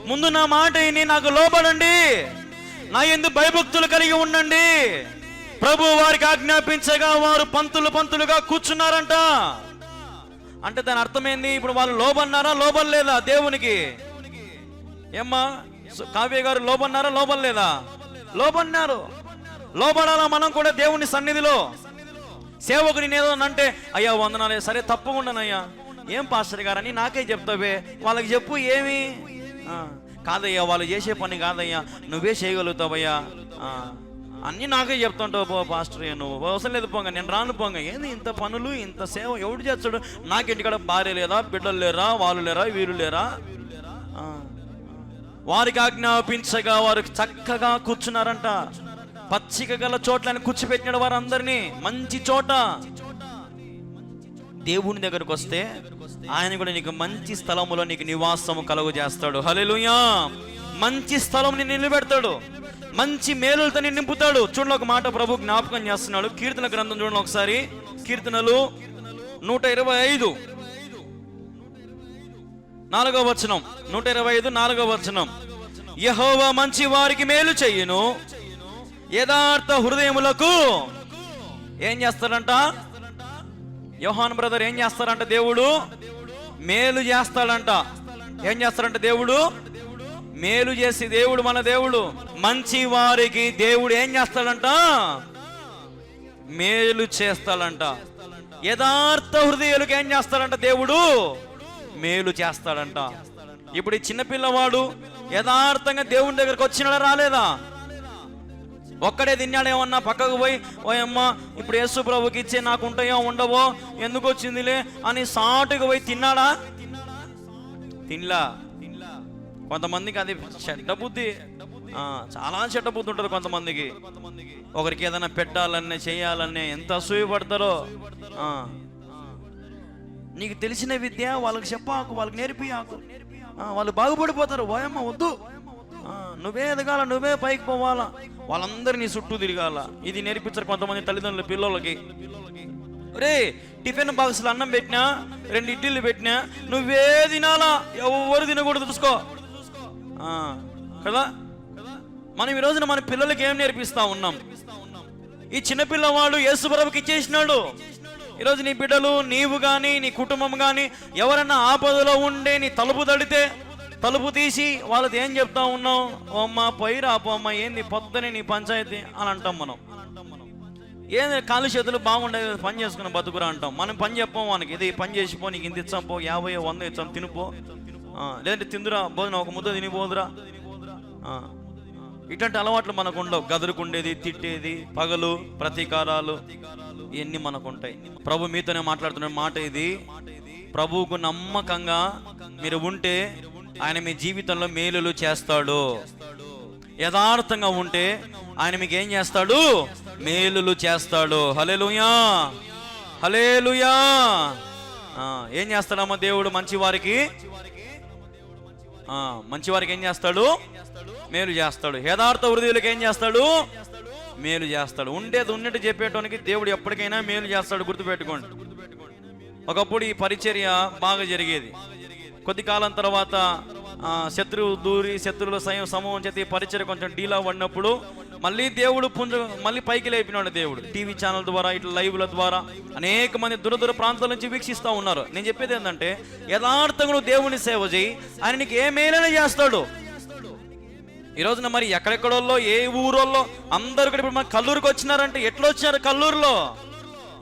ముందు నా మాట విని నాకు లోబడండి, నా యందు భయభక్తులు కలిగి ఉండండి. ప్రభు వారికి ఆజ్ఞాపించగా వారు పంతులు పంతులుగా కూర్చున్నారంట. అంటే దాని అర్థమైంది, ఇప్పుడు వాళ్ళు లోబన్నారా లోబడలేదా దేవునికి? ఏమ్మా కావ్య గారు, లోబన్నారా లోబడలేదా? లోబన్నారు. లోబడాలా మనం కూడా దేవుని సన్నిధిలో. సేవకుని ఏదో అంటే అయ్యా వందనాలే, సరే తప్పకుండానయ్యా. ఏం పాస్టర్ గారని నాకే చెప్తావే, వాళ్ళకి చెప్పు. ఏమి కాదయ్యా, వాళ్ళు చేసే పని కాదయ్యా, నువ్వే చేయగలుగుతావయ్యా. అన్నీ నాకే చెప్తుంటావు పాస్టర్, నువ్వు అవసరం లేదు పోంగ, నేను రాను పోంగ. ఏంది ఇంత పనులు ఇంత సేవ ఎవడు చేస్తాడు? నాకింటికాడ భార్య లేదా, బిడ్డలు లేరా, వాళ్ళు లేరా, వీరు లేరా? వారికి ఆజ్ఞాపించగా వారు చక్కగా కూర్చున్నారంట. పచ్చిక గల చోట్లని కూర్చోపెట్టినాడు వారందరినీ, మంచి చోట. దేవుని దగ్గరకు వస్తే ఆయన కూడా నీకు మంచి స్థలములో నీకు నివాసము కలుగు చేస్తాడు. హల్లెలూయా. మంచి స్థలం నిలబెడతాడు, మంచి మేలులతో నింపుతాడు. చూడండి ఒక మాట ప్రభు జ్ఞాపకం చేస్తున్నాడు. కీర్తన గ్రంథం చూడండి ఒకసారి. కీర్తనలు 125 4వ వచనం. 125 4వ వచనం. యెహోవా మంచి వారికి మేలు చెయ్యును, యథార్థ హృదయములకు ఏం చేస్తాడంట? యోహాన్ బ్రదర్ ఏం చేస్తారంట? దేవుడు మేలు చేస్తాడంట. ఏం చేస్తాడంట? దేవుడు మేలు చేసి, దేవుడు మన దేవుడు మంచి వారికి దేవుడు ఏం చేస్తాడంట? మేలు చేస్తాడంట. యథార్థ హృదయాలకు ఏం చేస్తాడంట? దేవుడు మేలు చేస్తాడంట. ఇప్పుడు ఈ చిన్నపిల్లవాడు యథార్థంగా దేవుని దగ్గరకు వచ్చినాడా రాలేదా? ఒక్కడే తిన్నాడేమన్నా పక్కకు పోయి, ఓ అమ్మ ఇప్పుడు యేసు ప్రభుకి ఇచ్చే నాకు ఉంటాయో ఉండవో, ఎందుకు వచ్చిందిలే అని సాటుకు పోయి తిన్నాడా? తినలా. కొంతమందికి అది చెడ్డ బుద్ధి, చాలా చెడ్డ బుద్ధి ఉంటుంది కొంతమందికి. ఒకరికి ఏదైనా పెట్టాలనే చేయాలనే ఎంత అసూయపడతారో. నీకు తెలిసిన విద్య వాళ్ళకి చెప్పాకు, వాళ్ళకి నేర్పియాకు, వాళ్ళు బాగుపడిపోతారు. ఓయమ్మ వద్దు, నువ్వే ఎదగాల, నువ్వే పైకి పోవాలా, వాళ్ళందరినీ చుట్టూ తిరగాల. ఇది నేర్పించారు కొంతమంది తల్లిదండ్రులు పిల్లలకి. రే టిఫిన్ బాక్స్లో అన్నం పెట్టినా, 2 ఇడ్లీలు పెట్టినా, నువ్వే తినాలా, ఎవరు తినకూడదు చూసుకో కదా. మనం ఈ రోజున మన పిల్లలకి ఏం నేర్పిస్తా ఉన్నాం? ఈ చిన్నపిల్లవాడు యేసు ప్రభుకి ఇచ్చేసినాడు. ఈరోజు నీ బిడ్డలు, నీవు కానీ నీ కుటుంబం కానీ ఎవరన్నా ఆపదలో ఉండే నీ తలుపు తడితే తలుపు తీసి వాళ్ళది ఏం చెప్తా ఉన్నావు? ఓ అమ్మ పోయి రాపో అమ్మ, ఏంది పొద్దునే నీ పంచాయతీ అని అంటాం మనం. ఏంది కాలు చేతులు బాగుండే పని చేసుకుని బతుకురా అంటాం. మనం పని చెప్పాం వానికి, ఇది పని చేసిపో, నీకు ఇంత ఇచ్చాం పో, 50 100 ఇచ్చాం తినిపో, లేదంటే తిందురా భోజనం ఒక ముద్ద తినిపోదురా. ఇట్లాంటి అలవాట్లు మనకు ఉండవు. గదురుకుండేది, తిట్టేది, పగలు ప్రతీకారాలు ఇవన్నీ మనకు ఉంటాయి. ప్రభు మీతోనే మాట్లాడుతున్న మాట ఇది. ప్రభువుకు నమ్మకంగా మీరు ఉంటే ఆయన మీ జీవితంలో మేలులు చేస్తాడు. యథార్థంగా ఉంటే ఆయన మీకు ఏం చేస్తాడు? మేలులు చేస్తాడు. హల్లెలూయా, హల్లెలూయా. ఏం చేస్తాడమ్మా దేవుడు? మంచివారికి ఏం చేస్తాడు? మేలు చేస్తాడు. యథార్థ హృదయులకు ఏం చేస్తాడు? మేలు చేస్తాడు. ఉండేది ఉన్నట్టు చెప్పేటానికి దేవుడు ఎప్పటికైనా మేలు చేస్తాడు, గుర్తుపెట్టుకోండి. ఒకప్పుడు ఈ పరిచర్య బాగా జరిగేది. కొద్ది కాలం తర్వాత శత్రువు దూరి, శత్రువుల సమూహం చేతి పరిచర్య కొంచెం డీలా పడినప్పుడు మళ్ళీ దేవుడు మళ్ళీ పైకి లేపినాడు. దేవుడు టీవీ ఛానల్ ద్వారా, ఇట్లా లైవ్ల ద్వారా అనేక మంది దూర ప్రాంతాల నుంచి వీక్షిస్తూ ఉన్నారు. నేను చెప్పేది ఏంటంటే, యథార్థంగా నువ్వు దేవుని సేవ చేయి, ఆయన నీకు ఏ మేలైనా చేస్తాడు. ఈ రోజున మరి ఎక్కడెక్కడోళ్ళో, ఏ ఊరోళ్ళో అందరు కూడా ఇప్పుడు మన కల్లూరుకి వచ్చినారంటే ఎట్లా వచ్చినారు? కల్లూరులో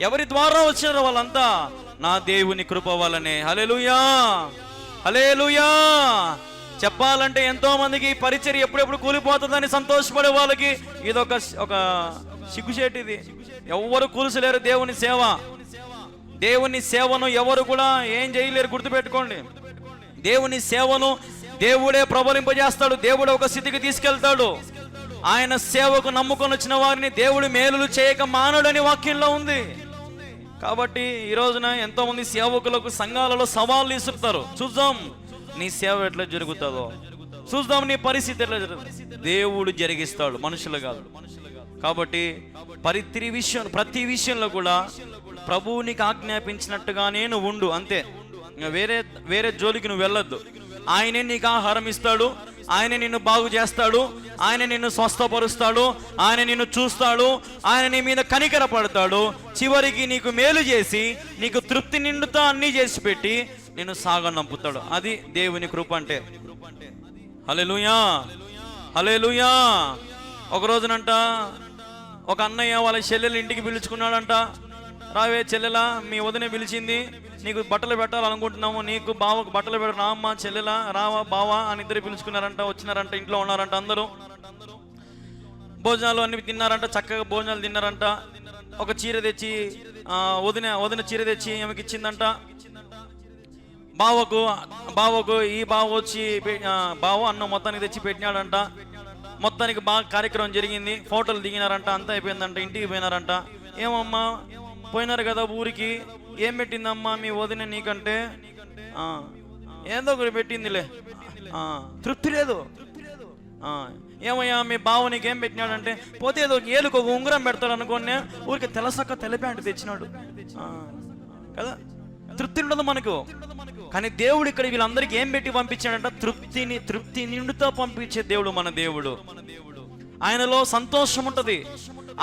ఎవరి ద్వారా వచ్చినారు? వాళ్ళంతా నా దేవుని కృప వల్లనే. హల్లెలూయా, హల్లెలూయా. చెప్పాలంటే ఎంతో మందికి పరిచర్య ఎప్పుడెప్పుడు కూలిపోతుందని సంతోషపడే వాళ్ళకి ఇదొక సిగ్గుచేటిది. ఎవరు కూల్చలేరు దేవుని సేవ. దేవుని సేవను ఎవరు కూడా ఏం చేయలేరు, గుర్తుపెట్టుకోండి. దేవుని సేవను దేవుడే ప్రబలింపజేస్తాడు. దేవుడే ఒక స్థితికి తీసుకెళ్తాడు. ఆయన సేవకు నమ్ముకొని వచ్చిన వారిని దేవుడు మేలులు చేయక మానడని వాక్యంలో ఉంది. కాబట్టి ఈ రోజున ఎంతో మంది సేవకులకు సంఘాలలో సవాళ్ళు ఇస్తుంటారు. చూద్దాం నీ సేవ ఎట్లా జరుగుతుందో, చూద్దాం నీ పరిస్థితి ఎట్లా జరుగుతుంది. దేవుడు జరిగిస్తాడు, మనుషులు కాదు. కాబట్టి ప్రతి విషయంలో కూడా ప్రభువు నీకు ఆజ్ఞాపించినట్టుగానే నువ్వు ఉండు, అంతే. వేరే జోలికి నువ్వు వెళ్ళొద్దు. ఆయనే నీకు ఆహారం ఇస్తాడు, ఆయన నిన్ను బాగు చేస్తాడు, ఆయన నిన్ను స్వస్థపరుస్తాడు, ఆయన నిన్ను చూస్తాడు, ఆయన నీ మీద కనికర పడతాడు, చివరికి నీకు మేలు చేసి నీకు తృప్తి నిండుతా అన్నీ చేసి పెట్టి నిన్ను సాగనంపుతాడు. అది దేవుని కృప అంటే. హల్లెలూయా, హల్లెలూయా. ఒక రోజునంట ఒక అన్నయ్య వాళ్ళ చెల్లెలు ఇంటికి పిలుచుకున్నాడంట. రావే చెల్లెలా, మీ వదిన పిలిచింది, నీకు బట్టలు పెట్టాలనుకుంటున్నాము, నీకు బావకు బట్టలు పెట్ట, రామ్మ చెల్లెలా, రావా బావా అని ఇద్దరు పిలుచుకున్నారంట. వచ్చినారంట, ఇంట్లో ఉన్నారంట. అందరూ భోజనాలు అన్ని తిన్నారంట, చక్కగా భోజనాలు తిన్నారంట. ఒక చీర తెచ్చి వదిన చీర తెచ్చి ఆమెకి ఇచ్చిందంట. బావకు ఈ బావ వచ్చి బావ అన్నం మొత్తానికి తెచ్చి పెట్టినాడంట. మొత్తానికి బాగా కార్యక్రమం జరిగింది, ఫోటోలు దిగినారంట, అంతా అయిపోయిందంట. ఇంటికి పోయినారంట. ఏమమ్మా పోయినారు కదా ఊరికి, ఏం పెట్టిందమ్మా మీ వదిన నీకంటే? ఏదో ఒకటి పెట్టిందిలే, తృప్తి లేదు. ఏమయ్యా మీ బావ నీకేం పెట్టినాడంటే? పోతే ఏదో ఏలుకు ఒక ఉంగరం పెడతాడు అనుకోనే, ఊరికి తెలసక్క తెలపేంట తెచ్చినాడు కదా. తృప్తి ఉండదు మనకు. కానీ దేవుడు ఇక్కడ వీళ్ళందరికీ ఏం పెట్టి పంపించాడంట? తృప్తి నిండుతో పంపించే దేవుడు మన దేవుడు. ఆయనలో సంతోషం ఉంటది,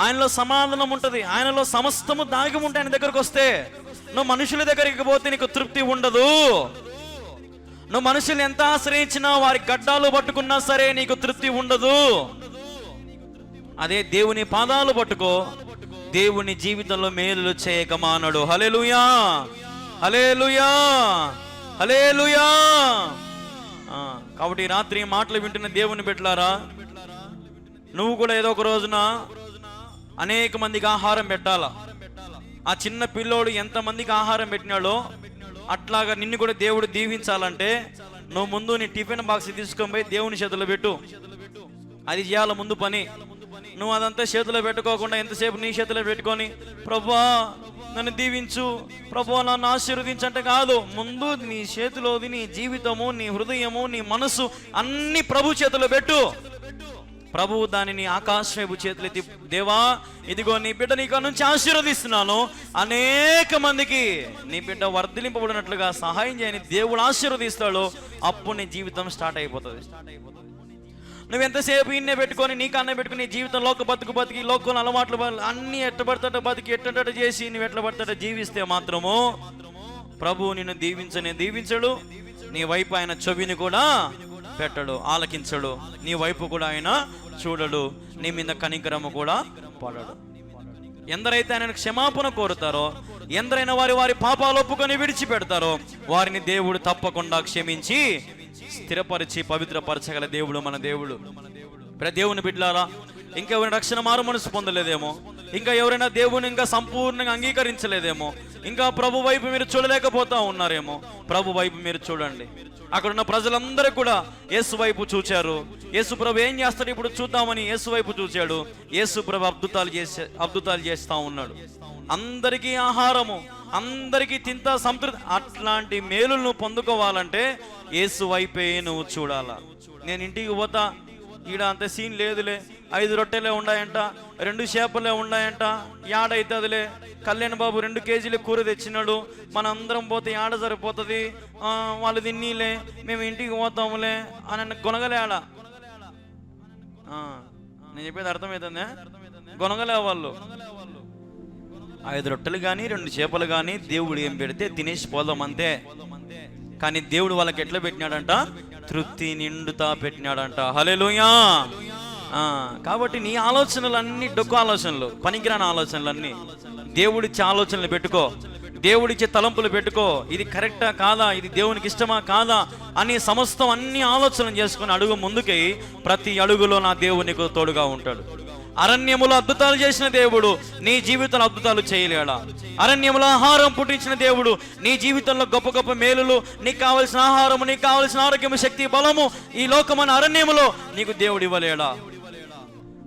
ఆయనలో సమాధానం ఉంటది, ఆయనలో సమస్తము దాగి ఉంటే ఆయన దగ్గరకు వస్తే. నువ్వు మనుషుల దగ్గరికి పోతే నీకు తృప్తి ఉండదు. నువ్వు మనుషులు ఎంత ఆశ్రయించినా, వారి గడ్డాలు పట్టుకున్నా సరే నీకు తృప్తి ఉండదు. అదే దేవుని పాదాలు పట్టుకో, దేవుని జీవితంలో మేలులు చేయక మానడు. హల్లెలూయా, హల్లెలూయా, హల్లెలూయా. కాబట్టి రాత్రి మాటలు వింటున్న దేవుని బిడ్డలారా, నువ్వు కూడా ఏదో ఒక రోజున అనేక మందికి ఆహారం పెట్టాలా. ఆ చిన్న పిల్లోడు ఎంతమందికి ఆహారం పెట్టినాడో అట్లాగా నిన్ను కూడా దేవుడు దీవించాలంటే నువ్వు ముందు నీ టిఫిన్ బాక్స్ తీసుకొని పోయి దేవుని చేతిలో పెట్టు. అది చేయాల ముందు పని. నువ్వు అదంతా చేతిలో పెట్టుకోకుండా ఎంతసేపు నీ చేతిలో పెట్టుకొని ప్రభువా నన్ను దీవించు, ప్రభువా నన్ను ఆశీర్వదించంటే కాదు. ముందు నీ చేతిలోది నీ జీవితము, నీ హృదయము, నీ మనసు అన్ని ప్రభు చేతిలో పెట్టు. ప్రభువు దానిని ఆకాశవైపు చేతులెత్తి, దేవా ఇదిగో నీ బిడ్డ నీకు నుంచి ఆశీర్వదిస్తున్నాను, అనేక మందికి నీ బిడ్డ వర్ధిలింపబడినట్లుగా సహాయం చేయని దేవుడు ఆశీర్వదిస్తాడు. అప్పుడు నీ జీవితం స్టార్ట్ అయిపోతుంది. నువ్వు ఎంతసేపు ఇన్నే పెట్టుకొని నీ కన్నే పెట్టుకుని నీ జీవితం బతికి లోకంలో అలవాట్లు అన్ని ఎట్టబడతాట బతికి ఎట్టట చేసి నువ్వు ఎట్లా పడతాట జీవిస్తే మాత్రము ప్రభువు నిన్ను దీవించడు. నీ వైపు ఆయన చెవిని కూడా పెట్టడు, ఆలకించడు. నీ వైపు కూడా ఆయన చూడడు, నీ మీద కనికరము కూడా పడడు. ఎందరైతే ఆయన క్షమాపణ కోరుతారో, ఎందరైనా వారి పాపాలు ఒప్పుకొని విడిచిపెడతారో వారిని దేవుడు తప్పకుండా క్షమించి స్థిరపరిచి పవిత్రపరచగల దేవుడు మన దేవుడు. దేవుని బిడ్డలారా, ఇంకా ఎవరైనా రక్షణ మారు మనసు పొందలేదేమో, ఇంకా ఎవరైనా దేవుని ఇంకా సంపూర్ణంగా అంగీకరించలేదేమో, ఇంకా ప్రభు వైపు మీరు చూడలేకపోతా ఉన్నారేమో, ప్రభు వైపు మీరు చూడండి. అక్కడున్న ప్రజలందరూ కూడా యేసు వైపు చూచారు. యేసు ప్రభు ఏం చేస్తాడు ఇప్పుడు చూద్దామని యేసు వైపు చూచాడు. యేసు ప్రభు అద్భుతాలు చేస్తా ఉన్నాడు. అందరికీ ఆహారము, అందరికీ తింటా సంతృప్తి. అట్లాంటి మేలును పొందుకోవాలంటే యేసు వైపే నువ్వు చూడాలా. నేను ఇంటికి పోతా, ఈడ అంత సీన్ లేదులే, 5 రొట్టెలే ఉన్నాయంట, 2 చేపలే ఉన్నాయంట, యాడైతుందిలే, కళ్యాణ్ బాబు 2 కేజీలు కూర తెచ్చినాడు, మన అందరం పోతే యాడ సరిపోతుంది, వాళ్ళు తిన్నీలే, మేము ఇంటికి పోతాములే అని గొనగలే. ఆడ నేను చెప్పేది అర్థమవుతుందే, గొనగలే వాళ్ళు. 5 రొట్టెలు కానీ 2 చేపలు కానీ దేవుడు ఏం పెడితే తినేసి పోదాం అంతే. కానీ దేవుడు వాళ్ళకి ఎట్లా పెట్టినాడంట? తృప్తి నిండుతా పెట్టినాడంట. హల్లెలూయా. కాబట్టి నీ ఆలోచనలన్నీ డొక్కు ఆలోచనలు, పనికిరాని ఆలోచనలన్నీ. దేవుడిచ్చే ఆలోచనలు పెట్టుకో, దేవుడిచ్చే తలంపులు పెట్టుకో. ఇది కరెక్టా కాదా, ఇది దేవునికి ఇష్టమా కాదా అని సమస్తం అన్ని ఆలోచనలు చేసుకుని అడుగు ముందుకై ప్రతి అడుగులో నా దేవుడు నీకు తోడుగా ఉంటాడు. అరణ్యములో అద్భుతాలు చేసిన దేవుడు నీ జీవితంలో అద్భుతాలు చేయలేడా? అరణ్యములో ఆహారం పుట్టించిన దేవుడు నీ జీవితంలో గొప్ప గొప్ప మేలులు, నీకు కావలసిన ఆహారము, నీకు కావలసిన ఆరోగ్యము, శక్తి, బలము ఈ లోకమైన అరణ్యములో నీకు దేవుడు ఇవ్వలేడా?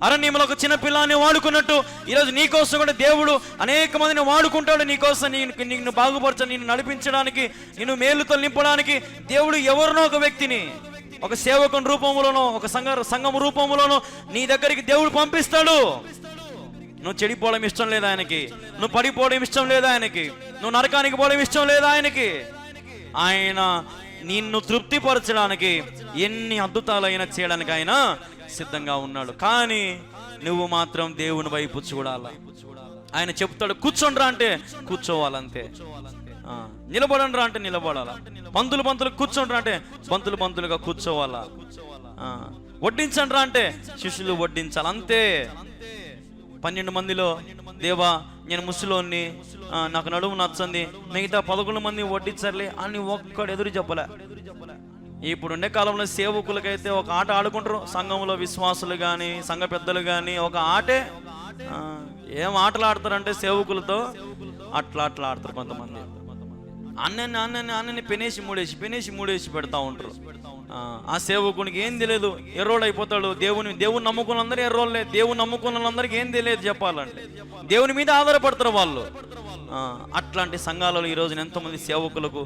అరణ్యంలో ఒక చిన్న పిల్లాన్ని వాడుకున్నట్టు ఈరోజు నీకోసం కూడా దేవుడు అనేక మందిని వాడుకుంటాడు. నీకోసం నిన్ను బాగుపరచ, నిన్ను నడిపించడానికి, నిన్ను మేలుతో నింపడానికి దేవుడు ఎవరినో ఒక వ్యక్తిని, ఒక సేవకుని రూపంలోనో, ఒక సంఘం రూపంలోనో నీ దగ్గరికి దేవుడు పంపిస్తాడు. నువ్వు చెడిపోవడం ఇష్టం లేదా ఆయనకి, నువ్వు పడిపోవడం ఇష్టం లేదా ఆయనకి, నువ్వు నరకానికి పోవడం ఇష్టం లేదా ఆయనకి. ఆయన నిన్ను తృప్తిపరచడానికి ఎన్ని అద్భుతాలైనా చేయడానికి ఆయన సిద్ధంగా ఉన్నాడు. కానీ నువ్వు మాత్రం దేవుని వైపు చూడాలా. ఆయన చెప్తాడు కూర్చోండ్రా అంటే కూర్చోవాలంతే, నిలబడండ్రా అంటే నిలబడాలా, పంతులు కూర్చోండ్రా అంటే పంతులుగా కూర్చోవాలా, వడ్డించండ్రా అంటే శిష్యులు వడ్డించాలి, అంతే. 12 మందిలో దేవా నేను ముసలోని, నాకు నడుము నచ్చంది, మిగతా 11 మంది వడ్డించర్లే అని ఒక్కడు ఎదురు చెప్పలే. ఇప్పుడుండే కాలంలో సేవకులకైతే ఒక ఆట ఆడుకుంటారు, సంఘంలో విశ్వాసులు కానీ సంఘ పెద్దలు కానీ ఒక ఆటే. ఏం ఆటలు ఆడతారంటే సేవకులతో అట్లా ఆడతారు కొంతమంది. అన్నని పెనేసి మూడేసి పెడతా ఉంటారు. ఆ సేవకునికి ఏం తెలియదు, ఎర్రోళ్ళు అయిపోతాడు. దేవుని నమ్ముకున్న అందరూ ఎర్రోళ్ళే. దేవుని నమ్ముకున్న వాళ్ళందరికీ ఏం తెలియదు చెప్పాలంటే, దేవుని మీద ఆధారపడతారు వాళ్ళు. అట్లాంటి సంఘాలలో ఈరోజు ఎంతోమంది సేవకులకు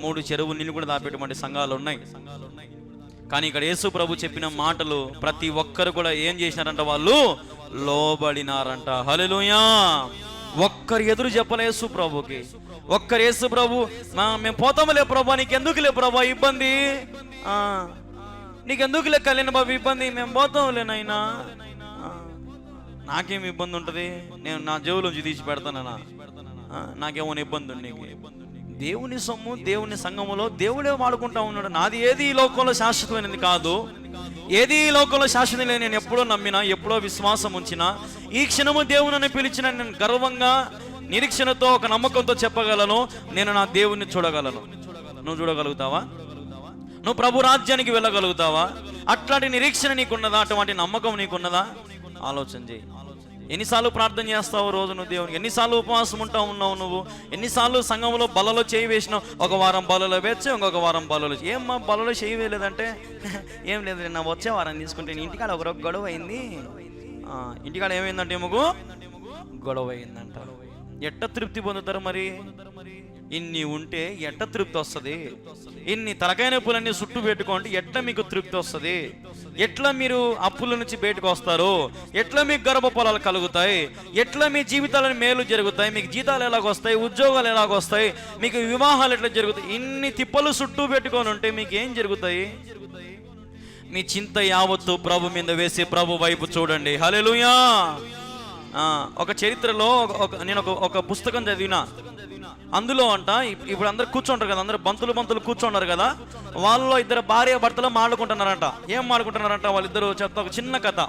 3 చెరువులు నీళ్ళు కూడా దాపేటువంటి సంఘాలు ఉన్నాయి. కానీ ఇక్కడ యేసు ప్రభు చెప్పిన మాటలు ప్రతి ఒక్కరు కూడా ఏం చేసినారంట, వాళ్ళు లోబడినారంట. హల్లెలూయా. ఒక్కరు ఎదురు చెప్పలే యేసు ప్రభుకి. ఒక్కరు యేసు ప్రభు మేము పోతాములే ప్రభా, నీకెందుకులే ప్రభా ఇబ్బంది, నీకెందుకులే కళ్యాణ బాబు ఇబ్బంది, మేము పోతాంలేనైనా, నాకేం ఇబ్బంది ఉంటుంది, నేను నా జేబులోంచి తీసి పెడతానన్నా, నాకేమైనా ఇబ్బంది ఉంది. దేవుని సొమ్ము దేవుని సంఘములో దేవుడే వాడుకుంటా ఉన్నాడు. నాది ఏది ఈ లోకంలో శాశ్వతమైనది కాదు, ఏది ఈ లోకంలో శాశ్వతం లేదు. నేను ఎప్పుడో నమ్మినా, ఎప్పుడో విశ్వాసం ఉంచినా, ఈ క్షణము దేవుని పిలిచిన నేను గర్వంగా నిరీక్షణతో ఒక నమ్మకంతో చెప్పగలను, నేను నా దేవుణ్ణి చూడగలను. నువ్వు చూడగలుగుతావా? నువ్వు ప్రభు రాజ్యానికి వెళ్ళగలుగుతావా? అట్లాంటి నిరీక్షణ నీకున్నదా? అటువంటి నమ్మకం నీకున్నదా? ఆలోచన చేయి. ఎన్నిసార్లు ప్రార్థన చేస్తావు రోజు నువ్వు దేవునికి? ఎన్నిసార్లు ఉపవాసం ఉన్నావు నువ్వు? ఎన్నిసార్లు సంఘంలో బలలో చేయి వేసినావు? ఒక వారం బలలో వేస్తే ఇంకొక వారం బలలో, ఏమ్మా బలలో చేయి వేయలేదంటే ఏం లేదు, నా వచ్చే వారం తీసుకుంటే ఇంటికాడ ఒక గొడవ అయింది. ఇంటికాడ ఏమైందంటే ఏమో గొడవ అయిందంట. ఎట్ట తృప్తి పొందుతారు మరి? ఇన్ని ఉంటే ఎట్ట తృప్తి వస్తుంది? ఇన్ని తలకాయ నొప్పులన్నీ చుట్టూ పెట్టుకోండి, ఎట్లా మీకు తృప్తి వస్తుంది? ఎట్లా మీరు అప్పుల నుంచి బయటకు వస్తారు? ఎట్లా మీకు గర్భఫలాలు కలుగుతాయి? ఎట్లా మీ జీవితాలను మేలు జరుగుతాయి? మీకు జీతాలు ఎలాగొస్తాయి? ఉద్యోగాలు ఎలాగొస్తాయి? మీకు వివాహాలు ఎట్లా జరుగుతాయి? ఇన్ని తిప్పలు చుట్టూ పెట్టుకొని ఉంటే మీకు ఏం జరుగుతాయి? మీ చింత యావత్తు ప్రభు మీద వేసి ప్రభు వైపు చూడండి. హల్లెలూయా. ఒక చరిత్రలో నేను ఒక పుస్తకం చదివినా, అందులో అంట ఇప్పుడు అందరు కూర్చుంటారు కదా, అందరు బంతులు కూర్చుంటారు కదా, వాళ్ళలో 2 భార్య భర్తలు మాట్లాడుకుంటున్నారంట. ఏం మాట్లాడుకుంటున్నారంట వాళ్ళిద్దరు? చెప్తా ఒక చిన్న కథ.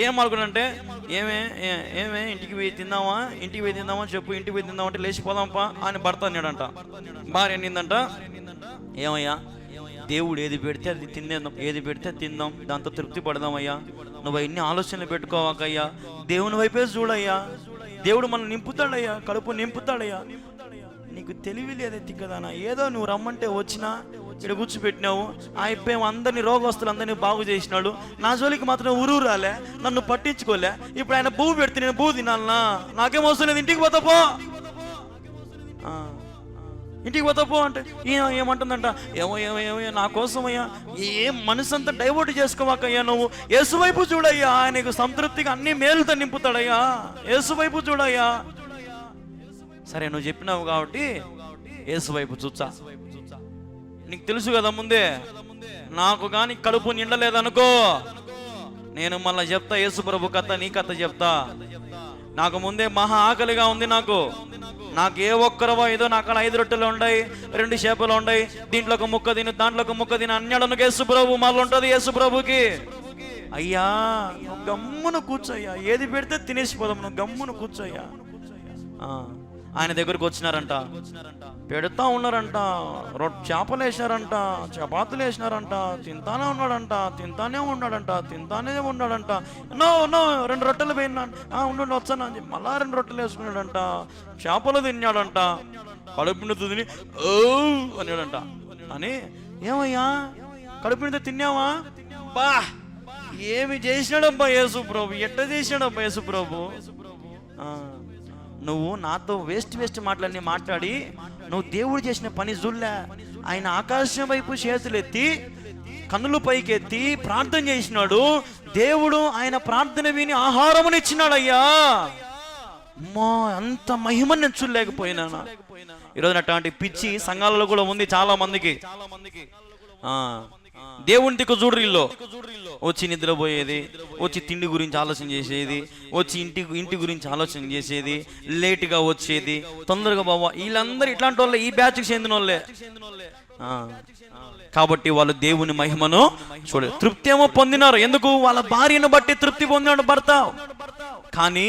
ఏం మాట్లాడుకుంటారంటే, ఏమే ఇంటికి పోయి తిందామా చెప్పు, ఇంటికి పోయి తిందామా అంటే లేచిపోదాంపా అని భర్త అన్నాడంట. భార్య అనిందంట, ఏమయ్యా దేవుడు ఏది పెడితే అది తినేద్దాం, ఏది పెడితే తిందాం, దాంతో తృప్తి పడదామయ్యా, నువ్వు ఎన్ని ఆలోచనలు పెట్టుకోవాకయ్యా, దేవుని వైపే చూడయ్యా, దేవుడు మనం నింపుతాడయ్యా, కడుపు నింపుతాడయ్యా. నీకు తెలివి లేదెత్తి కదానా, ఏదో నువ్వు రమ్మంటే వచ్చినా ఇక్కడ కూర్చోపెట్టినావు, అయిపోయాము, అందరినీ రోగస్తులు అందరినీ బాగు చేసినాడు, నా జోలికి మాత్రం ఊరు రాలే, నన్ను పట్టించుకోలే, ఇప్పుడు ఆయన పువ్వు పెడితే నేను పువ్వు తినాలనా? నాకేం అవసరం లేదు, ఇంటికి పోతా పో, ఇంటికి పోతా పో అంటే ఏమంటుందంట, ఏమో నా కోసమయ్యా, ఏం మనసు అంతా డైవర్ట్ చేసుకోవాకయ్యా, నువ్వు యేసు వైపు చూడయ్యా, ఆయనకు సంతృప్తిగా అన్ని మేలుతో నింపుతాడయ్యా, యేసు వైపు చూడయ్యా. సరే నువ్వు చెప్పినావు కాబట్టి యేసు వైపు చూచా. నీకు తెలుసు కదా ముందే, నాకు కానీ కడుపు నిండలేదనుకో, నేను మళ్ళీ చెప్తా యేసు ప్రభు కథ, నీ కథ చెప్తా. నాకు ముందే మహా ఆకలిగా ఉంది, నాకు ఏ ఒక్కరవో ఏదో నా అక్కడ 5 రొట్టెలు ఉన్నాయి, 2 చేపలు ఉన్నాయి, దీంట్లో ఒక ముక్క తిని దాంట్లో ఒక ముక్క తిని అన్నాడు యేసు ప్రభు. మళ్ళీ ఉంటుంది యేసు ప్రభుకి, అయ్యా నువ్వు గమ్మును కూర్చోయ్యా, ఏది పెడితే తినేసిపోదాం, నువ్వు గమ్మును కూర్చోయ్యా. ఆయన దగ్గరకు వచ్చినారంట, పెడతా ఉన్నారంట, చేపలు వేసినారంట, చపాతీలు వేసినారంట, తింటానే ఉన్నాడంట. నో 2 రొట్టెలు పోయినా, ఉండండి వచ్చాను అని చెప్పి మళ్ళా 2 రొట్టెలు వేసుకున్నాడంట, చేపలు తిన్నాడంట, కడుపు తిని ఓ అన్నాడంట. అని ఏమయ్యా కడుపు తిన్నావా? బా ఏమి చేసినాడబ్బా యేసు ప్రభు, ఎట్లా చేసినాడబ్బా యేసు ప్రభు? నువ్వు నాతో వేస్ట్ మాట్లాడి నువ్వు దేవుడు చేసిన పని జుల్లా. ఆయన ఆకాశం వైపు చేతులెత్తి కన్నులు పైకెత్తి ప్రార్థన చేసినాడు. దేవుడు ఆయన ప్రార్థన విని ఆహారమునిచ్చినాడయ్యా. అమ్మా, అంత మహిమని నేను చూడలేకపోయినా. ఈరోజు అట్లాంటి పిచ్చి సంఘాలలో కూడా ఉంది చాలా మందికి. దేవుని దిక్కు చూడరిల్లో వచ్చి నిద్రపోయేది, వచ్చి తిండి గురించి ఆలోచన చేసేది, వచ్చి ఇంటి గురించి ఆలోచన చేసేది, లేటుగా వచ్చేది, తొందరగా బాబా. వీళ్ళందరూ ఇట్లాంటి వాళ్ళే, ఈ బ్యాచ్కి చెందిన వాళ్ళే. కాబట్టి వాళ్ళు దేవుని మహిమను తృప్తి ఏమో పొందినారు. ఎందుకు? వాళ్ళ భార్యను బట్టి తృప్తి పొందినాడు భర్త. కానీ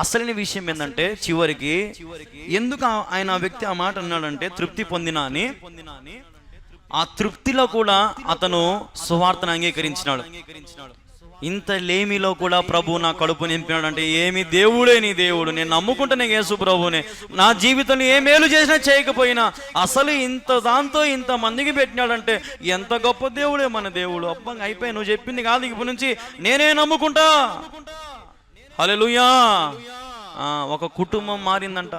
అసలైన విషయం ఏంటంటే చివరికి ఎందుకు ఆయన వ్యక్తి ఆ మాట అన్నాడంటే తృప్తి పొందినా అని. ఆ తృప్తిలో కూడా అతను సువార్తను అంగీకరించినాడు. ఇంత లేమిలో కూడా ప్రభు నా కడుపు నింపినాడు అంటే ఏమి దేవుడే నీ దేవుడు, నేను నమ్ముకుంటానే యేసు ప్రభునే. నా జీవితంలో ఏ మేలు చేసినా చేయకపోయినా అసలు ఇంత దాంతో ఇంత మందికి పెట్టినాడంటే ఎంత గొప్ప దేవుడే మన దేవుడు. అబ్బా అయిపోయి, నువ్వు చెప్పింది కాదు, ఇప్పటి నుంచి నేనే నమ్ముకుంటా. హల్లెలూయా. ఒక కుటుంబం మారిందంట.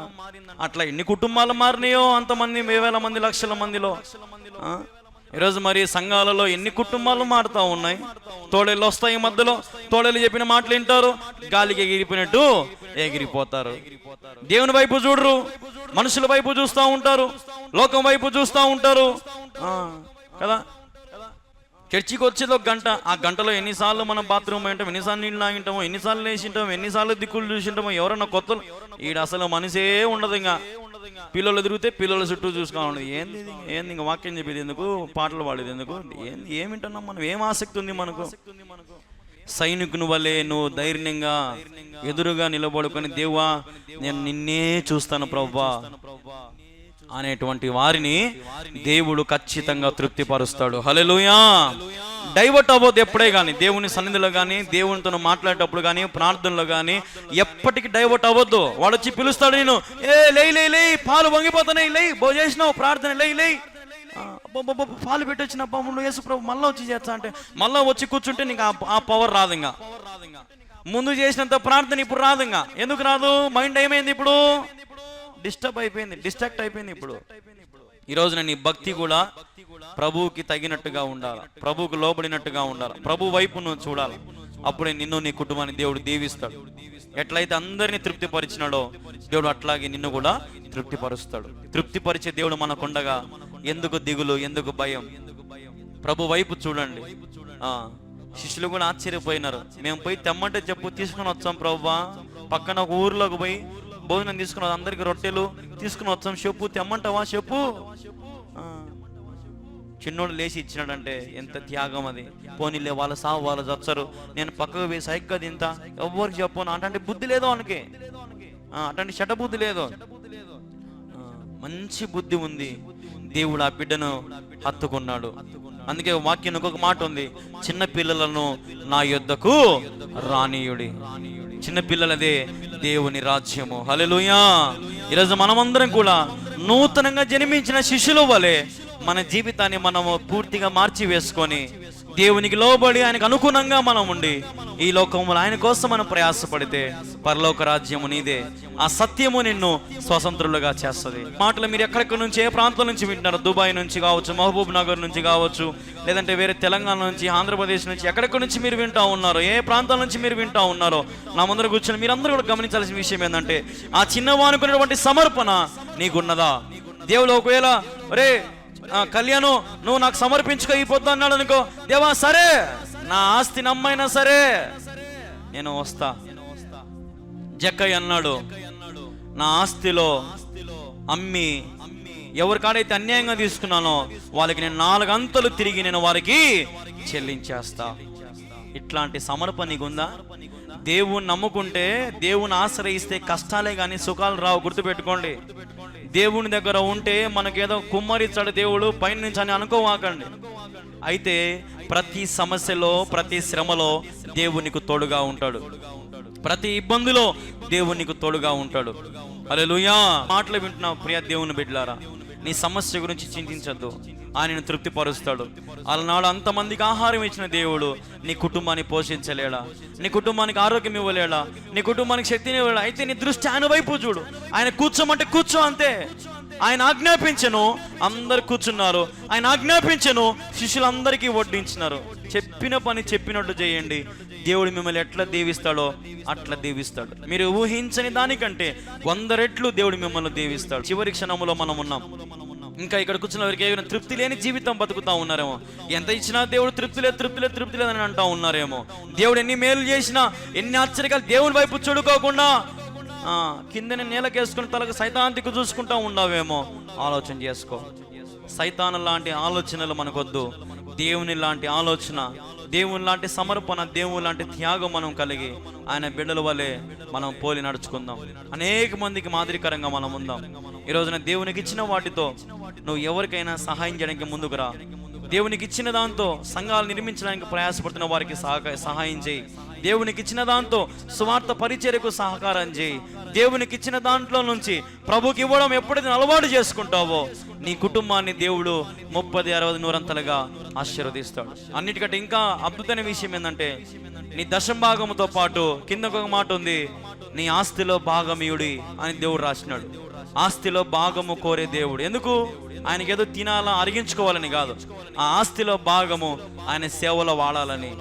అట్లా ఎన్ని కుటుంబాలు మారినాయో అంతమంది, వేల మంది, లక్షల మందిలో. ఈరోజు మరి సంఘాలలో ఎన్ని కుటుంబాలు మారుతా ఉన్నాయి. తోడేళ్ళు వస్తాయి మధ్యలో, తోడేళ్ళు చెప్పిన మాటలు వింటారు, గాలికి ఎగిరిపోయినట్టు ఎగిరిపోతారు. దేవుని వైపు చూడరు, మనుషుల వైపు చూస్తూ ఉంటారు, లోకం వైపు చూస్తూ ఉంటారు కదా. చర్చికి వచ్చేది ఒక గంట, ఆ గంటలో ఎన్నిసార్లు మనం బాత్రూమ్ పోయింటాం, ఎన్నిసార్లు నీళ్ళు తాగింటామో, ఎన్నిసార్లు లేచింటాం, ఎన్నిసార్లు దిక్కులు చూసింటామో. ఎవరన్నా కొత్త ఈడ అసలు మనిషే ఉండదు. ఇంకా పిల్లలు తిరిగితే పిల్లల చుట్టూ చూసుకోవాలి. ఏంది ఇంకా వాక్యం చెప్పేది ఎందుకు, పాటలు పాడేది ఎందుకు, ఏమింటున్నాం మనం, ఏం ఆసక్తి ఉంది మనకు? సైనికుని వల్లే నువ్వు ధైర్యంగా ఎదురుగా నిలబడుకొని దేవా నేను నిన్నే చూస్తాను ప్రభువా అనేటువంటి వారిని దేవుడు ఖచ్చితంగా తృప్తిపరుస్తాడు. హల్లెలూయా. డైవర్ట్ అవ్వద్దు ఎప్పుడే కానీ, దేవుని సన్నిధిలో కానీ, దేవునితో మాట్లాడేటప్పుడు కానీ, ప్రార్థనలో కానీ ఎప్పటికీ డైవర్ట్ అవ్వద్దు. వాడు వచ్చి పిలుస్తాడు, నేను లే పాలు వంగిపోతున్నాయి, లే భోజేసినావు ప్రార్థన, లే పాలు పెట్టొచ్చిన నువ్వు యేసు ప్రభు మళ్ళీ వచ్చి చేస్తా అంటే మళ్ళీ వచ్చి కూర్చుంటే నీకు ఆ పవర్ రాదు. ఇంకా ముందు చేసినంత ప్రార్థన ఇప్పుడు రాదు. ఇంకా ఎందుకు రాదు? మైండ్ ఏమైంది ఇప్పుడు? డిస్టర్బ్ అయిపోయింది, డిస్ట్రాక్ట్ అయిపోయింది. ఇప్పుడు ఈ రోజున నీ భక్తి కూడా ప్రభువుకి తగినట్టుగా ఉండాలి, ప్రభువుకు లోబడినట్టుగా ఉండాలి, ప్రభు వైపు నువ్వు చూడాలి. అప్పుడే నిన్ను నీ కుటుంబాన్ని దేవుడు దీవిస్తాడు. ఎట్లయితే అందరినీ తృప్తిపరిచినాడో దేవుడు అట్లాగే నిన్ను కూడా తృప్తిపరుస్తాడు. తృప్తిపరిచే దేవుడు మనకుండగా ఎందుకు దిగులు, ఎందుకు భయం? ప్రభు వైపు చూడండి. శిష్యులు కూడా ఆశ్చర్యపోయినారు. మేము పోయి తెమ్మంటే చెప్పు, తీసుకుని వచ్చాం ప్రభువా. పక్కన ఒక ఊర్లోకి పోయి భోజనం తీసుకున్నాం, అందరికి రొట్టెలు తీసుకుని వచ్చాం, చెప్పు తెమ్మంటావా చెప్పు. చిన్నోడు లేచి ఇచ్చినాడంటే ఎంత త్యాగం అది. పోనీలే వాళ్ళ సాగు వాళ్ళు చచ్చరు, నేను పక్కకు పోయి సైగ్గా తింటా, ఎవరికి చెప్పను. అట్లాంటి బుద్ధి లేదు వానికి, అట్లాంటి షట బుద్ధి లేదు. మంచి బుద్ధి ఉంది. దేవుడు ఆ బిడ్డను హత్తుకున్నాడు. అందుకే వాక్యం ఇంకొక మాట ఉంది, చిన్న పిల్లలను నా యొద్దకు రానీయుడి. చిన్న పిల్లలదే దేవుని రాజ్యము. హల్లెలూయా. ఈరోజు మనమందరం కూడా నూతనంగా జన్మించిన శిష్యుల వలె మన జీవితాన్ని మనము పూర్తిగా మార్చి వేసుకొని దేవునికి లోబడి ఆయనకు అనుగుణంగా మనం ఉండి ఈ లోకంలో ఆయన కోసం మనం ప్రయాసపడితే పరలోక రాజ్యము నీదే. ఆ సత్యము నిన్ను స్వతంత్రులుగా చేస్తుంది. మాటలు మీరు ఎక్కడెక్కడి నుంచి, ఏ ప్రాంతం నుంచి వింటున్నారు? దుబాయ్ నుంచి కావచ్చు, మహబూబ్ నగర్ నుంచి కావచ్చు, లేదంటే వేరే తెలంగాణ నుంచి, ఆంధ్రప్రదేశ్ నుంచి, ఎక్కడెక్కడి నుంచి మీరు వింటూ ఉన్నారో, ఏ ప్రాంతాల నుంచి మీరు వింటూ ఉన్నారో నా ముందర కూర్చొని మీరందరూ కూడా గమనించాల్సిన విషయం ఏంటంటే ఆ చిన్నవానుకున్నటువంటి సమర్పణ నీకున్నదా? దేవుడు ఒకవేళ రే కళ్యాణం నువ్వు నాకు సమర్పించుకో ఈ పొద్దు అన్నాడు అనుకో, దేవా సరే నా ఆస్తి నమ్మైనా సరే నేను వస్తా. జక్కయ్య అన్నాడు, నా ఆస్తిలో అమ్మి ఎవరికాడైతే అన్యాయంగా తీసుకున్నానో వాళ్ళకి నేను 4 అంతలు తిరిగి నేను వారికి చెల్లించేస్తా. ఇట్లాంటి సమర్పణ నీకుందా? దేవుని నమ్ముకుంటే, దేవుని ఆశ్రయిస్తే కష్టాలే కానీ సుఖాలు రావు. గుర్తుపెట్టుకోండి. దేవుని దగ్గర ఉంటే మనకేదో కుమ్మరిస్తాడు దేవుడు పైన నుంచి అని అనుకోవాకండి. అయితే ప్రతి సమస్యలో, ప్రతి శ్రమలో దేవునికి తోడుగా ఉంటాడు. ప్రతి ఇబ్బందిలో దేవునికి తోడుగా ఉంటాడు. హల్లెలూయా. మాటలు వింటున్నావు ప్రియ దేవుని బిడ్డలారా, నీ సమస్య గురించి చింతించద్దు. ఆయనను తృప్తిపరుస్తాడు. అలనాడు అంతమందికి ఆహారం ఇచ్చిన దేవుడు నీ కుటుంబాన్ని పోషించలేడా? నీ కుటుంబానికి ఆరోగ్యం ఇవ్వలేడా? నీ కుటుంబానికి శక్తిని ఇవ్వలేడా? అయితే నీ దృష్టి ఆయన వైపు చూడు. ఆయన కూర్చోమంటే కూర్చో, అంతే. ఆయన ఆజ్ఞాపించను, అందరు కూర్చున్నారు. ఆయన ఆజ్ఞాపించను, శిష్యులందరికీ వడ్డించినారు. చెప్పిన పని చెప్పినట్టు చేయండి, దేవుడు మిమ్మల్ని ఎట్లా దీవిస్తాడో అట్లా దీవిస్తాడు. మీరు ఊహించని దానికంటే 100 రెట్లు దేవుడు మిమ్మల్ని దీవిస్తాడు. చివరి క్షణంలో మనం ఉన్నాం. ఇంకా ఇక్కడ కూర్చున్న వారికి ఏమైనా తృప్తి లేని జీవితం బతుకుతా ఉన్నారేమో. ఎంత ఇచ్చినా దేవుడు తృప్తి లేదు అని అంటా ఉన్నారేమో. దేవుడు ఎన్ని మేలు చేసినా, ఎన్ని ఆశ్చర్యాలు దేవుని వైపు చూడుకోకుండా కిందని నేలకేసుకుని తలకు సైతాంతికి చూసుకుంటా ఉన్నావేమో. ఆలోచన చేసుకో. సైతాను లాంటి ఆలోచనలు మనకొద్దు. దేవుని లాంటి ఆలోచన, దేవుని లాంటి సమర్పణ, దేవుని లాంటి త్యాగం మనం కలిగి ఆయన బిడ్డల వలె మనం పోలి నడుచుకుందాం. అనేక మందికి మాదిరికరంగా మనం ఉందాం. ఈ రోజున దేవునికి ఇచ్చిన వాటితో నువ్వు ఎవరికైనా సహాయం చేయడానికి ముందుకు రా. దేవునికి ఇచ్చిన దాంతో సంఘాలు నిర్మించడానికి ప్రయాసపడుతున్న వారికి సహాయం చేయి. దేవునికి ఇచ్చిన దాంతో సువార్త పరిచర్యకు సహకారం చేయి. దేవునికి ఇచ్చిన దాంట్లో నుంచి ప్రభుకి ఇవ్వడం ఎప్పుడైతే అలవాటు చేసుకుంటావో నీ కుటుంబాన్ని దేవుడు 30, 60, 100 ఆశీర్వదిస్తాడు. అన్నిటికంటే ఇంకా అద్భుతమైన విషయం ఏంటంటే, నీ దశంభాగముతో పాటు కిందకు ఒక మాట ఉంది, నీ ఆస్తిలో భాగమీయుడి అని దేవుడు రాసినాడు. ఆస్తిలో భాగము కోరే దేవుడు. ఎందుకు? ఆయనకి ఏదో తినాలా అరిగించుకోవాలని కాదు, ఆ ఆస్తిలో భాగము ఆయన సేవలో వాడాలని.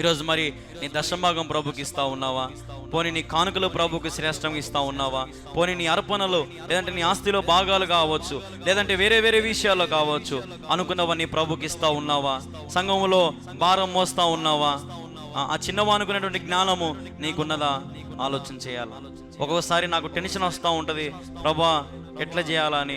ఈరోజు మరి నీ దశంభాగం ప్రభుకి ఇస్తా ఉన్నావా? పోనీ నీ కానుకలు ప్రభుకి శ్రేష్టంగా ఇస్తా ఉన్నావా? పోనీ నీ అర్పణలు, లేదంటే నీ ఆస్తిలో భాగాలు కావచ్చు, లేదంటే వేరే వేరే విషయాల్లో కావచ్చు, అనుకున్నవన్నీ ప్రభుకి ఇస్తా ఉన్నావా? సంఘంలో భారం మోస్తా ఉన్నావా? ఆ చిన్నవానుకునేటువంటి జ్ఞానము నీకున్నదా? ఆలోచన చేయాలి. ఒక్కొక్కసారి నాకు టెన్షన్ వస్తూ ఉంటుంది, ప్రభా ఎట్లా చేయాలని,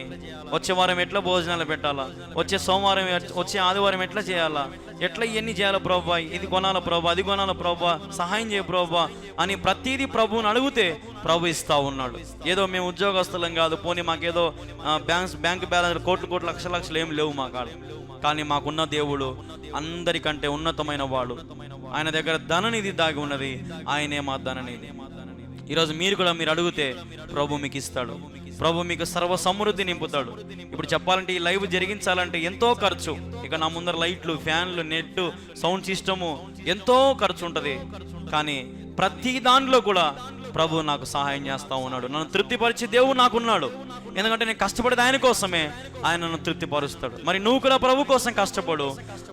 వచ్చే వారం ఎట్లా భోజనాలు పెట్టాలా, వచ్చే సోమవారం వచ్చే ఆదివారం ఎట్లా చేయాలా, ఎట్లా ఇవన్నీ చేయాలా ప్రభా, ఇది కొనాలా ప్రభా, అది కొనాలా ప్రభా, సహాయం చేయ ప్రభా అని ప్రతిదీ ప్రభువుని అడిగితే ప్రభు ఇస్తా ఉన్నాడు. ఏదో మేము ఉద్యోగస్తులం కాదు, పోనీ మాకేదో బ్యాంక్ బ్యాలెన్స్ కోట్లు లక్షలు ఏం లేవు మా కాడ. కానీ మాకున్న దేవుడు అందరికంటే ఉన్నతమైన వాడు. ఆయన దగ్గర ధననిధి దాగి ఉన్నది, ఆయనే మా ధననిధి. ఈరోజు మీరు కూడా మీరు అడిగితే ప్రభు మీకు ఇస్తాడు. ప్రభు మీకు సర్వ సమృద్ధి నింపుతాడు. ఇప్పుడు చెప్పాలంటే ఈ లైవ్ జరిగించాలంటే ఎంతో ఖర్చు. ఇక నా ముందర లైట్లు, ఫ్యాన్లు, నెట్, సౌండ్ సిస్టము ఎంతో ఖర్చు ఉంటుంది. కానీ ప్రతి దాంట్లో కూడా ప్రభు నాకు సహాయం చేస్తూ ఉన్నాడు. నన్ను తృప్తిపరిచే దేవుడు నాకున్నాడు. ఎందుకంటే నేను కష్టపడేది ఆయన కోసమే, ఆయన నన్ను తృప్తిపరుస్తాడు. మరి నువ్వు కూడా ప్రభు కోసం కష్టపడు,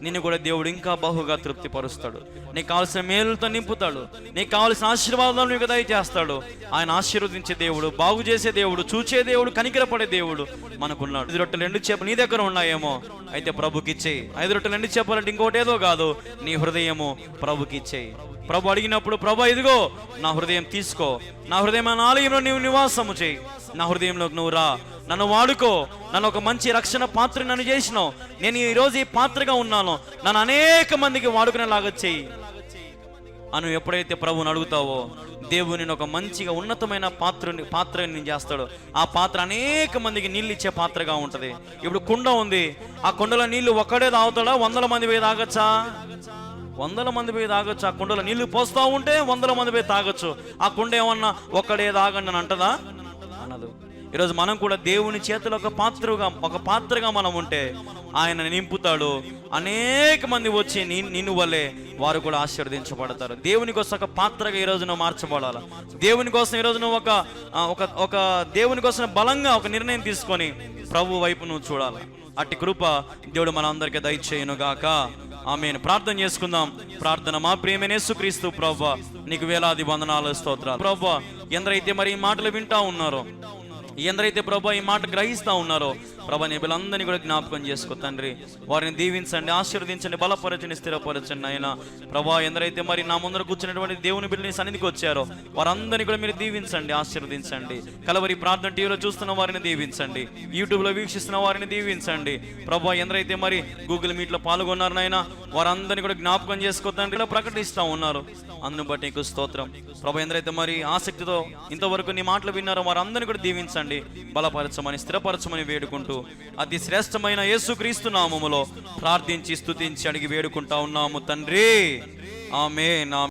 నిన్ను కూడా దేవుడు ఇంకా బహుగా తృప్తిపరుస్తాడు. నీకు కావాల్సిన మేలుతో నింపుతాడు, నీకు కావాల్సిన ఆశీర్వాదాలు నీకు దయచేస్తాడు. ఆయన ఆశీర్వదించే దేవుడు, బాగు చేసే దేవుడు, చూచే దేవుడు, కనికరపడే దేవుడు మనకున్నాడు. 5 రొట్టెలు 2 చేపలు నీ దగ్గర ఉన్నాయేమో, అయితే ప్రభుకి ఇచ్చేయి. 5 రొట్టెలు 2 చేపలంటే ఇంకోటి ఏదో కాదు, నీ హృదయము ప్రభుకి ఇచ్చేయి. ప్రభు అడిగినప్పుడు, ప్రభు ఇదిగో నా హృదయం తీసుకో, నా హృదయం ఆలయంలో నీవు నివాసము చేయి, నా హృదయంలోకి నువ్వు రా, నన్ను వాడుకో, నన్ను ఒక మంచి రక్షణ పాత్ర నన్ను చేసినావు, నేను ఈరోజు ఈ పాత్రగా ఉన్నాను, నన్ను అనేక మందికి వాడుకునేలాగా చెయ్యి అని ఎప్పుడైతే ప్రభుని అడుగుతావో, దేవుని ఒక మంచిగా ఉన్నతమైన పాత్రని చేస్తాడు. ఆ పాత్ర అనేక మందికి నీళ్ళు ఇచ్చే పాత్రగా ఉంటుంది. ఇప్పుడు కుండ ఉంది, ఆ కుండలో నీళ్లు ఒక్కడే తాగుతాడా? 100 మంది పోయి తాగచ్చా? 100 మంది పోయి తాగొచ్చు. ఆ కుండలో నీళ్లు పోస్తూ ఉంటే 100 మంది పోయి తాగొచ్చు. ఆ కుండ ఏమన్నా ఒక్కడే తాగండి అని అంటదా? అనదు. ఈరోజు మనం కూడా దేవుని చేతిలో ఒక పాత్రగా మనం ఉంటే ఆయన నింపుతాడు. అనేక మంది వచ్చి నిన్ను వల్లే వారు కూడా ఆశీర్వదించబడతారు. దేవుని కోసం ఒక పాత్రగా ఈరోజు నువ్వు మార్చబడాలి. దేవుని కోసం ఈరోజు నువ్వు ఒక దేవుని కోసం బలంగా ఒక నిర్ణయం తీసుకొని ప్రభు వైపు నువ్వు చూడాలి. అట్టి కృప దేవుడు మన అందరికీ దయచేయును గాక. ఆమేన్. ప్రార్థన చేసుకుందాం. ప్రార్థన. మా ప్రియమైన యేసుక్రీస్తు ప్రభువా, నీకు వేలాది వందనాలు, స్తోత్రాలు ప్రభువా. ఎందరైతే మరి ఈ మాటలు వింటా ఉన్నారో, ఎందరైతే ప్రభా ఈ మాట గ్రహిస్తూ ఉన్నారో ప్రభా, నీ బిడ్డలందరినీ కూడా జ్ఞాపకం చేసుకో తండ్రి. వారిని దీవించండి, ఆశీర్వదించండి, బలపరచండి, స్థిరపరచండి అయినా ప్రభా. ఎందరైతే మరి నా ముందర కూర్చున్నటువంటి దేవుని బిడ్డని సన్నిధికి వచ్చారో వారందరినీ కూడా మీరు దీవించండి, ఆశీర్వదించండి. కలవరి ప్రార్థన టీవీలో చూస్తున్న వారిని దీవించండి, యూట్యూబ్లో వీక్షిస్తున్న వారిని దీవించండి ప్రభా. ఎందరైతే మరి గూగుల్ మీట్లో పాల్గొన్నారనైనా వారందరినీ కూడా జ్ఞాపకం చేసుకో తండ్రి. ఇలా ప్రకటిస్తూ ఉన్నారు, అందును బట్టి నీకు స్తోత్రం ప్రభా. ఎందరైతే మరి ఆసక్తితో ఇంతవరకు నీ మాటలు విన్నారో వారందరినీ కూడా దీవించండి, బలపరచమని, స్థిరపరచమని వేడుకుంటూ అతి శ్రేష్టమైన యేసుక్రీస్తు నామములో ప్రార్థించి స్తుతించి అడిగి వేడుకుంటా ఉన్నాము తండ్రి. ఆమేన్.